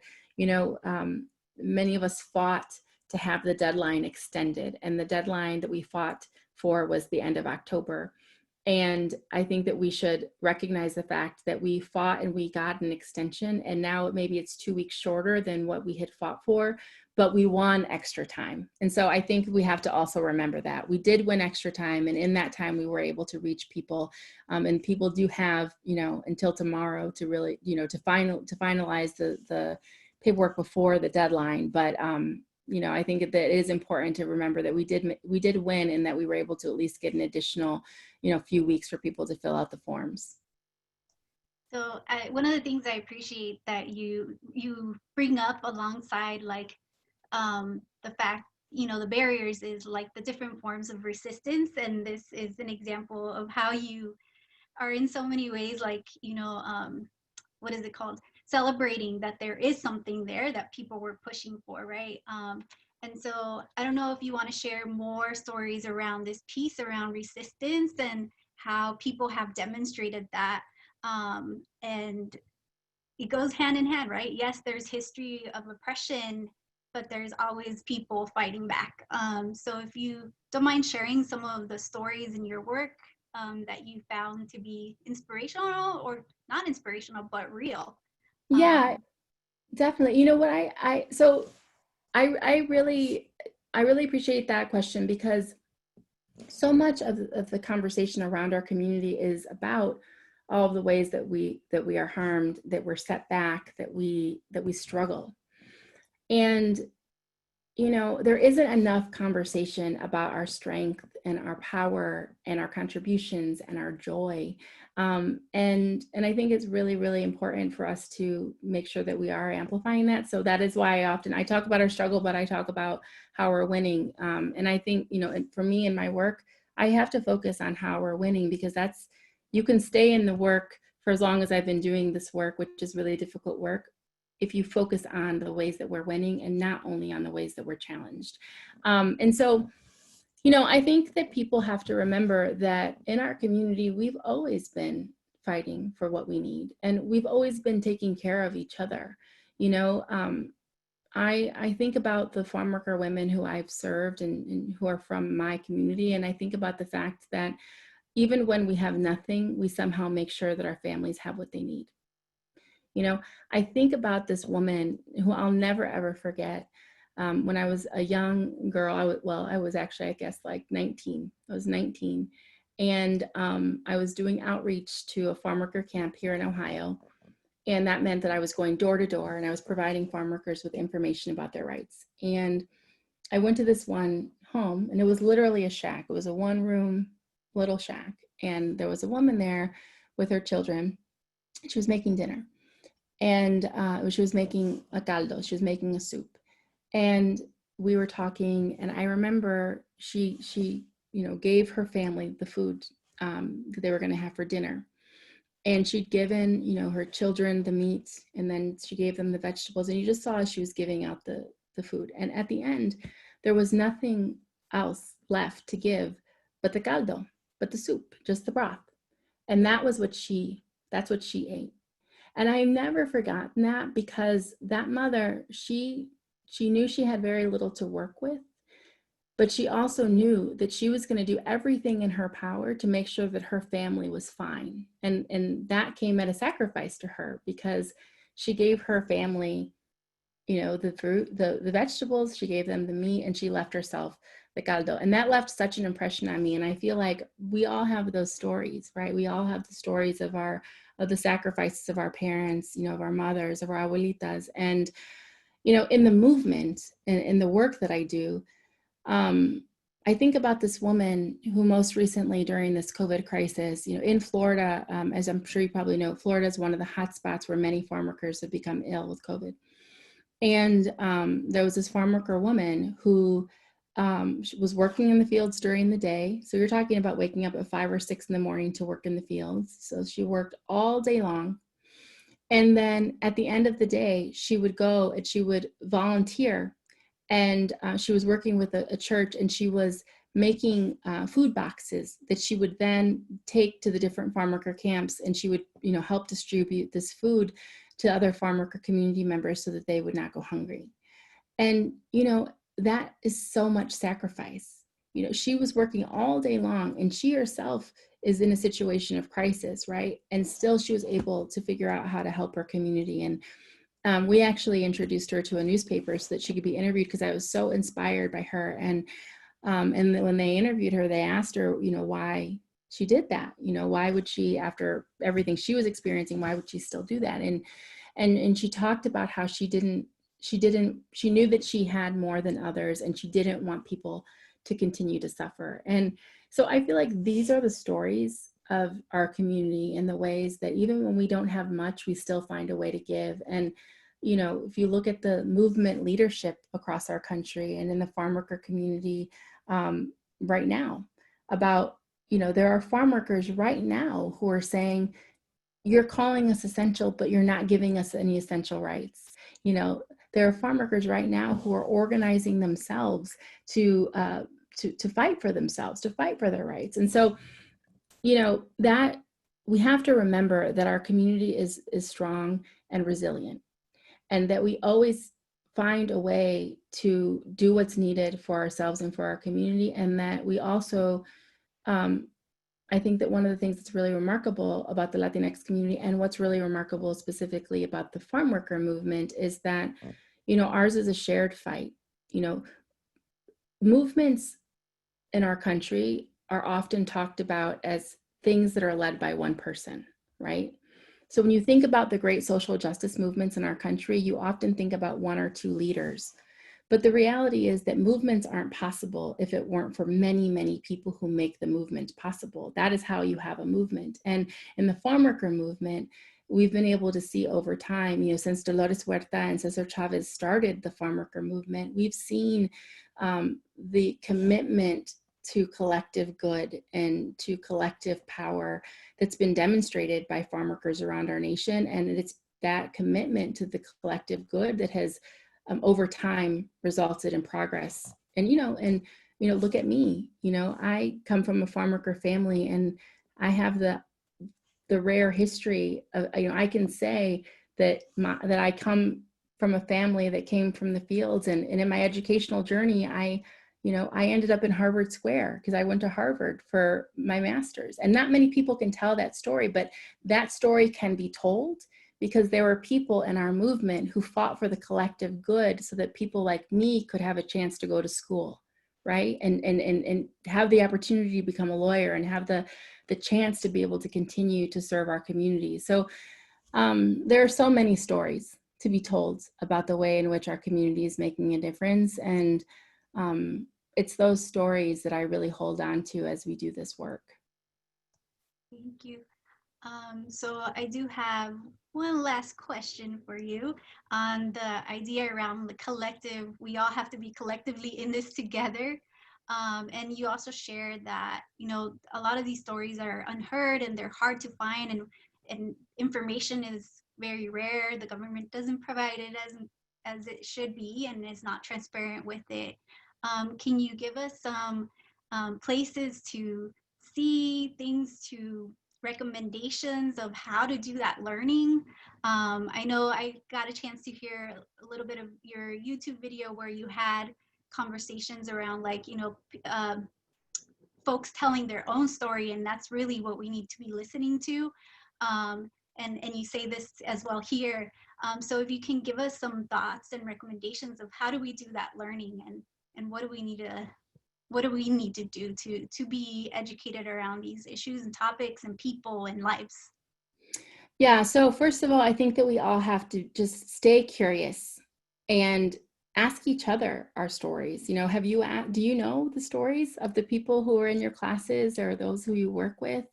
many of us fought to have the deadline extended, and the deadline that we fought for was the end of October. And I think that we should recognize the fact that we fought and we got an extension, and now maybe it's 2 weeks shorter than what we had fought for, but we won extra time. And so I think we have to also remember that we did win extra time, and in that time we were able to reach people, and people do have, until tomorrow to really, to finalize the paperwork before the deadline. But I think that it is important to remember that we did win, and that we were able to at least get an additional, few weeks for people to fill out the forms. So one of the things I appreciate that you bring up alongside like the fact, the barriers is like the different forms of resistance. And this is an example of how you are in so many ways like, what is it called? Celebrating that there is something there that people were pushing for, right? And so I don't know if you want to share more stories around this piece around resistance and how people have demonstrated that. And it goes hand in hand, right? Yes, there's history of oppression, but there's always people fighting back. So if you don't mind sharing some of the stories in your work that you found to be inspirational, or not inspirational, but real. Yeah, definitely. You know what, I really appreciate that question, because so much of the conversation around our community is about all of the ways that we are harmed, that we're set back, that we struggle. And there isn't enough conversation about our strength and our power and our contributions and our joy. And I think it's really, really important for us to make sure that we are amplifying that. So that is why I talk about our struggle, but I talk about how we're winning. And I think, for me in my work, I have to focus on how we're winning, because you can stay in the work for as long as I've been doing this work, which is really difficult work, if you focus on the ways that we're winning and not only on the ways that we're challenged. And so, I think that people have to remember that in our community, we've always been fighting for what we need, and we've always been taking care of each other. I think about the farm worker women who I've served and who are from my community, and I think about the fact that even when we have nothing, we somehow make sure that our families have what they need. I think about this woman who I'll never, ever forget. When I was a young girl, I was actually, I guess, like 19. I was 19. And I was doing outreach to a farm worker camp here in Ohio. And that meant that I was going door to door, and I was providing farm workers with information about their rights. And I went to this one home, and it was literally a shack. It was a one-room little shack. And there was a woman there with her children. She was making dinner. And she was making a caldo. She was making a soup. And we were talking, and I remember she gave her family the food that they were going to have for dinner. And she'd given, her children the meat, and then she gave them the vegetables. And you just saw as she was giving out the food. And at the end, there was nothing else left to give but the caldo, but the soup, just the broth. And that's what she ate. And I never forgotten that, because that mother, she knew she had very little to work with, but she also knew that she was going to do everything in her power to make sure that her family was fine. And that came at a sacrifice to her, because she gave her family, the fruit, the vegetables, she gave them the meat, and she left herself the caldo. And that left such an impression on me. And I feel like we all have those stories, right? We all have the stories of the sacrifices of our parents, of our mothers, of our abuelitas. And, in the movement and in the work that I do, I think about this woman who most recently during this COVID crisis, in Florida, as I'm sure you probably know, Florida is one of the hot spots where many farm workers have become ill with COVID. And there was this farm worker woman who was working in the fields during the day. So you're talking about waking up at 5 or 6 in the morning to work in the fields. So she worked all day long. And then at the end of the day, she would go and she would volunteer. And she was working with a church, and she was making food boxes that she would then take to the different farm worker camps, and she would, help distribute this food to other farm worker community members so that they would not go hungry. And, that is so much sacrifice. She was working all day long, and she herself is in a situation of crisis, right? And still she was able to figure out how to help her community. And we actually introduced her to a newspaper so that she could be interviewed, because I was so inspired by her. And when they interviewed her, they asked her, why she did that. Why would she, after everything she was experiencing, why would she still do that? And she talked about how she knew that she had more than others, and she didn't want people to continue to suffer. And so I feel like these are the stories of our community, and the ways that even when we don't have much, we still find a way to give. And if you look at the movement leadership across our country and in the farm worker community right now, about, there are farm workers right now who are saying, you're calling us essential, but you're not giving us any essential rights. There are farm workers right now who are organizing themselves to fight for themselves, to fight for their rights. And so, that we have to remember that our community is strong and resilient, and that we always find a way to do what's needed for ourselves and for our community. And that we also, I think that one of the things that's really remarkable about the Latinx community, and what's really remarkable specifically about the farm worker movement, is that, ours is a shared fight. Movements in our country are often talked about as things that are led by one person, right? So when you think about the great social justice movements in our country, you often think about one or two leaders. But the reality is that movements aren't possible if it weren't for many, many people who make the movement possible. That is how you have a movement. And in the farm worker movement, we've been able to see over time, since Dolores Huerta and Cesar Chavez started the farm worker movement, we've seen the commitment to collective good and to collective power that's been demonstrated by farm workers around our nation. And it's that commitment to the collective good that has over time resulted in progress. And look at me, I come from a farm worker family, and I have the rare history of, I can say that that I come from a family that came from the fields, and in my educational journey, I ended up in Harvard Square because I went to Harvard for my master's. And not many people can tell that story, but that story can be told because there were people in our movement who fought for the collective good so that people like me could have a chance to go to school, right? And have the opportunity to become a lawyer and have the chance to be able to continue to serve our community. So there are so many stories to be told about the way in which our community is making a difference. And it's those stories that I really hold on to as we do this work. Thank you. So I do have one last question for you on the idea around the collective. We all have to be collectively in this together. And you also shared that, a lot of these stories are unheard and they're hard to find, and information is very rare. The government doesn't provide it as it should be, and is not transparent with it. Can you give us some places to see things, to recommendations of how to do that learning? I know I got a chance to hear a little bit of your YouTube video where you had conversations around folks telling their own story, and that's really what we need to be listening to. And you say this as well here. So if you can give us some thoughts and recommendations of how do we do that learning, and what do we need to do to be educated around these issues and topics and people and lives? Yeah, so first of all, I think that we all have to just stay curious and ask each other our stories. You know, do you know the stories of the people who are in your classes or those who you work with?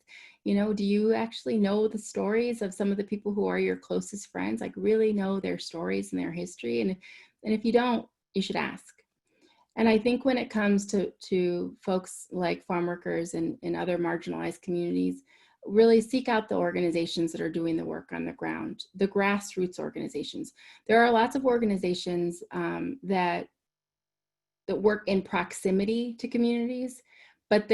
You know, do you actually know the stories of some of the people who are your closest friends? Like really know their stories and their history? And if you don't, you should ask. And I think when it comes to folks like farm workers and other marginalized communities, really seek out the organizations that are doing the work on the ground, the grassroots organizations. There are lots of organizations that work in proximity to communities, but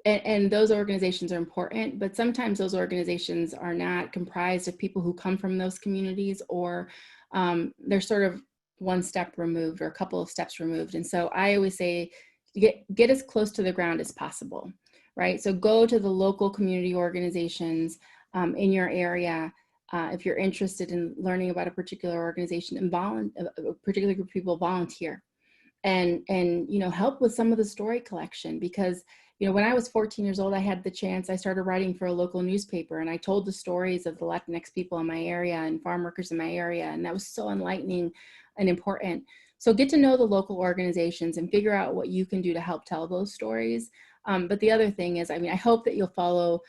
and those organizations are important, but sometimes those organizations are not comprised of people who come from those communities, or they're sort of one step removed or a couple of steps removed. And so I always say, get as close to the ground as possible, right? So go to the local community organizations in your area. If you're interested in learning about a particular organization, and a particular group of people, volunteer and you know, help with some of the story collection. Because you know, when I was 14 years old, I started writing for a local newspaper, and I told the stories of the Latinx people in my area and farm workers in my area, and that was so enlightening and important. So get to know the local organizations and figure out what you can do to help tell those stories. But the other thing is, I mean, I hope that you'll follow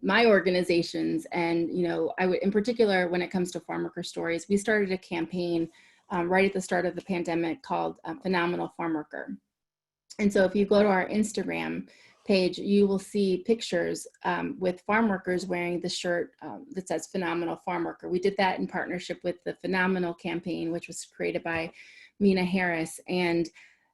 my organizations. And, you know, I would, in particular, when it comes to farm worker stories, we started a campaign right at the start of the pandemic called Phenomenal Farmworker. And so if you go to our Instagram page, you will see pictures with farm workers wearing the shirt that says Phenomenal Farmworker. We did that in partnership with the Phenomenal campaign, which was created by Mina Harris. And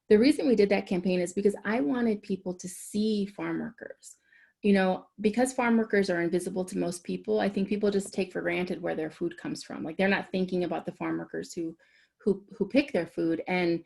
the reason we did that campaign is because I wanted people to see farm workers. You know, because farm workers are invisible to most people, I think people just take for granted where their food comes from. Like, they're not thinking about the farm workers who pick their food, and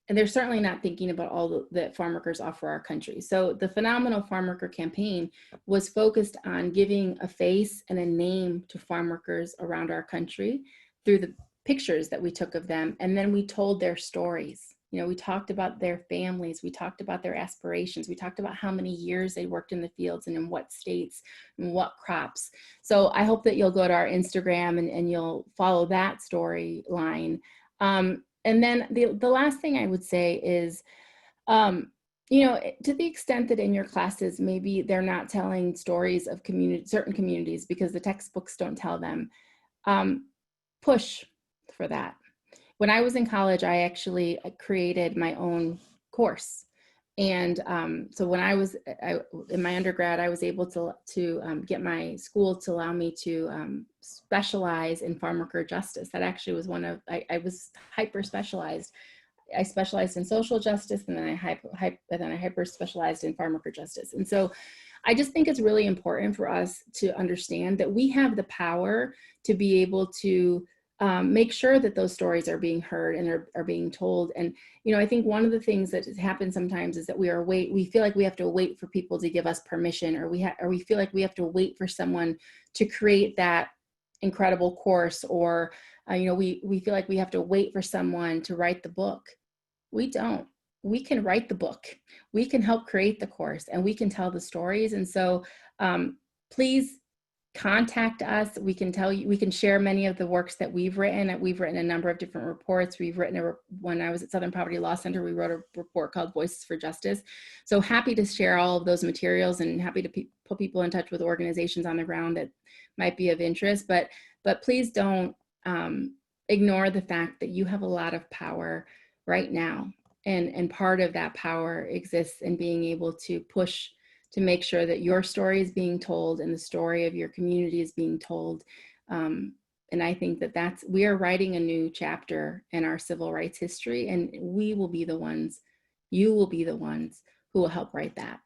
they're certainly not thinking about all that farm workers offer our country. So the Phenomenal Farm Worker campaign was focused on giving a face and a name to farm workers around our country through the pictures that we took of them. And then we told their stories. You know, we talked about their families, we talked about their aspirations, we talked about how many years they worked in the fields and in what states and what crops. So I hope that you'll go to our Instagram and you'll follow that storyline. And then the last thing I would say is, you know, to the extent that in your classes, maybe they're not telling stories of certain communities because the textbooks don't tell them, push for that. When I was in college, I actually created my own course. And so when I was in my undergrad, I was able to get my school to allow me to specialize in farm worker justice. That actually was I was hyper specialized. I specialized in social justice, and then I hyper specialized in farm worker justice. And so I just think it's really important for us to understand that we have the power to be able to make sure that those stories are being heard and are being told. And, you know, I think one of the things that happens sometimes is that we feel like we have to wait for people to give us permission, or we feel like we have to wait for someone to create that incredible course, or, you know, we feel like we have to wait for someone to write the book. We don't. We can write the book. We can help create the course, and we can tell the stories. And so please contact us. We can tell you, we can share many of the works that we've written. We've written a number of different reports. We've written when I was at Southern Poverty Law Center, we wrote a report called Voices for Justice. So happy to share all of those materials, and happy to put people in touch with organizations on the ground that might be of interest. But please don't ignore the fact that you have a lot of power right now. And part of that power exists in being able to push to make sure that your story is being told and the story of your community is being told. And I think that we are writing a new chapter in our civil rights history, and you will be the ones who will help write that.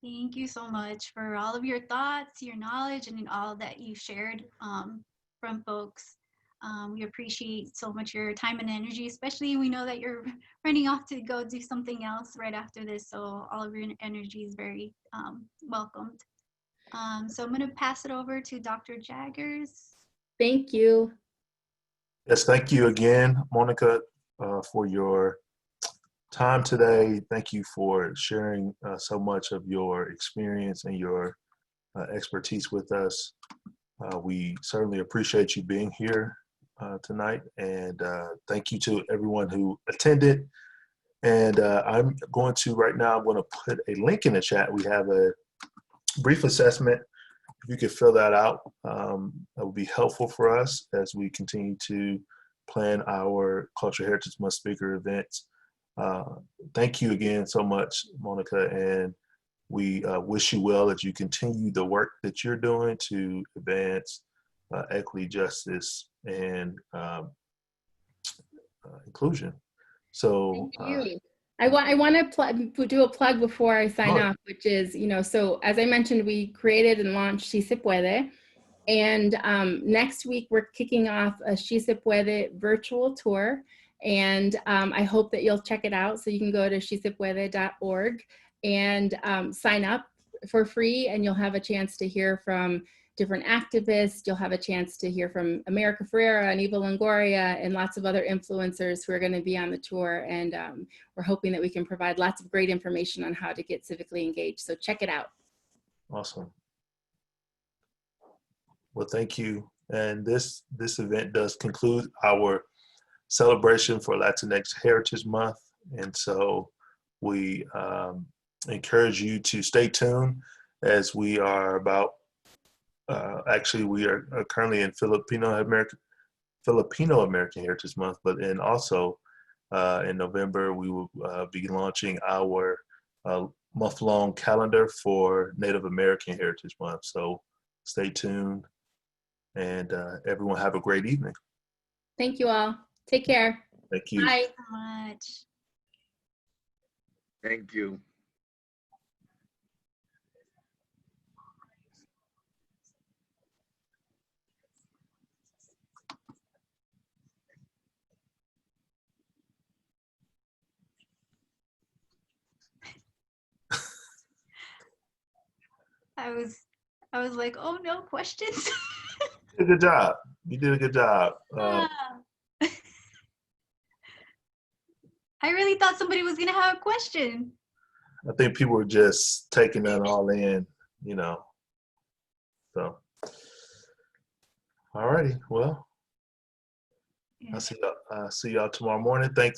Thank you so much for all of your thoughts, your knowledge, and all that you shared from folks. We appreciate so much your time and energy, especially we know that you're running off to go do something else right after this. So all of your energy is very welcomed. So I'm going to pass it over to Dr. Jaggers. Thank you. Yes, thank you again, Monica, for your time today. Thank you for sharing so much of your experience and your expertise with us. We certainly appreciate you being here. tonight. And thank you to everyone who attended. And I'm going to, right now, I'm going to put a link in the chat. We have a brief assessment. If you could fill that out, that would be helpful for us as we continue to plan our Cultural Heritage Month Speaker events. Thank you again so much, Monica, and we wish you well as you continue the work that you're doing to advance equity, justice, and inclusion. So thank you. I want to do a plug before I sign Sure. off, which is, so as I mentioned, we created and launched Si Se Puede. And next week, we're kicking off a Si Se Puede virtual tour. And I hope that you'll check it out. So you can go to sisepuede.org and sign up for free. And you'll have a chance to hear from different activists. You'll have a chance to hear from America Ferrera and Eva Longoria and lots of other influencers who are going to be on the tour. And we're hoping that we can provide lots of great information on how to get civically engaged. So check it out. Awesome. Well, thank you. And this event does conclude our celebration for Latinx Heritage Month. And so we encourage you to stay tuned as we are about, actually we are currently in Filipino American Heritage Month, but then also in November, we will be launching our month-long calendar for Native American Heritage Month. So stay tuned, and everyone have a great evening. Thank you all. Take care. Thank you. Bye. So much. Thank you. I was like, oh no, questions. You did a good job. You did a good job. I really thought somebody was gonna have a question. I think people were just taking that all in, So, all righty. Well, Yeah. I'll see y'all tomorrow morning. Thanks.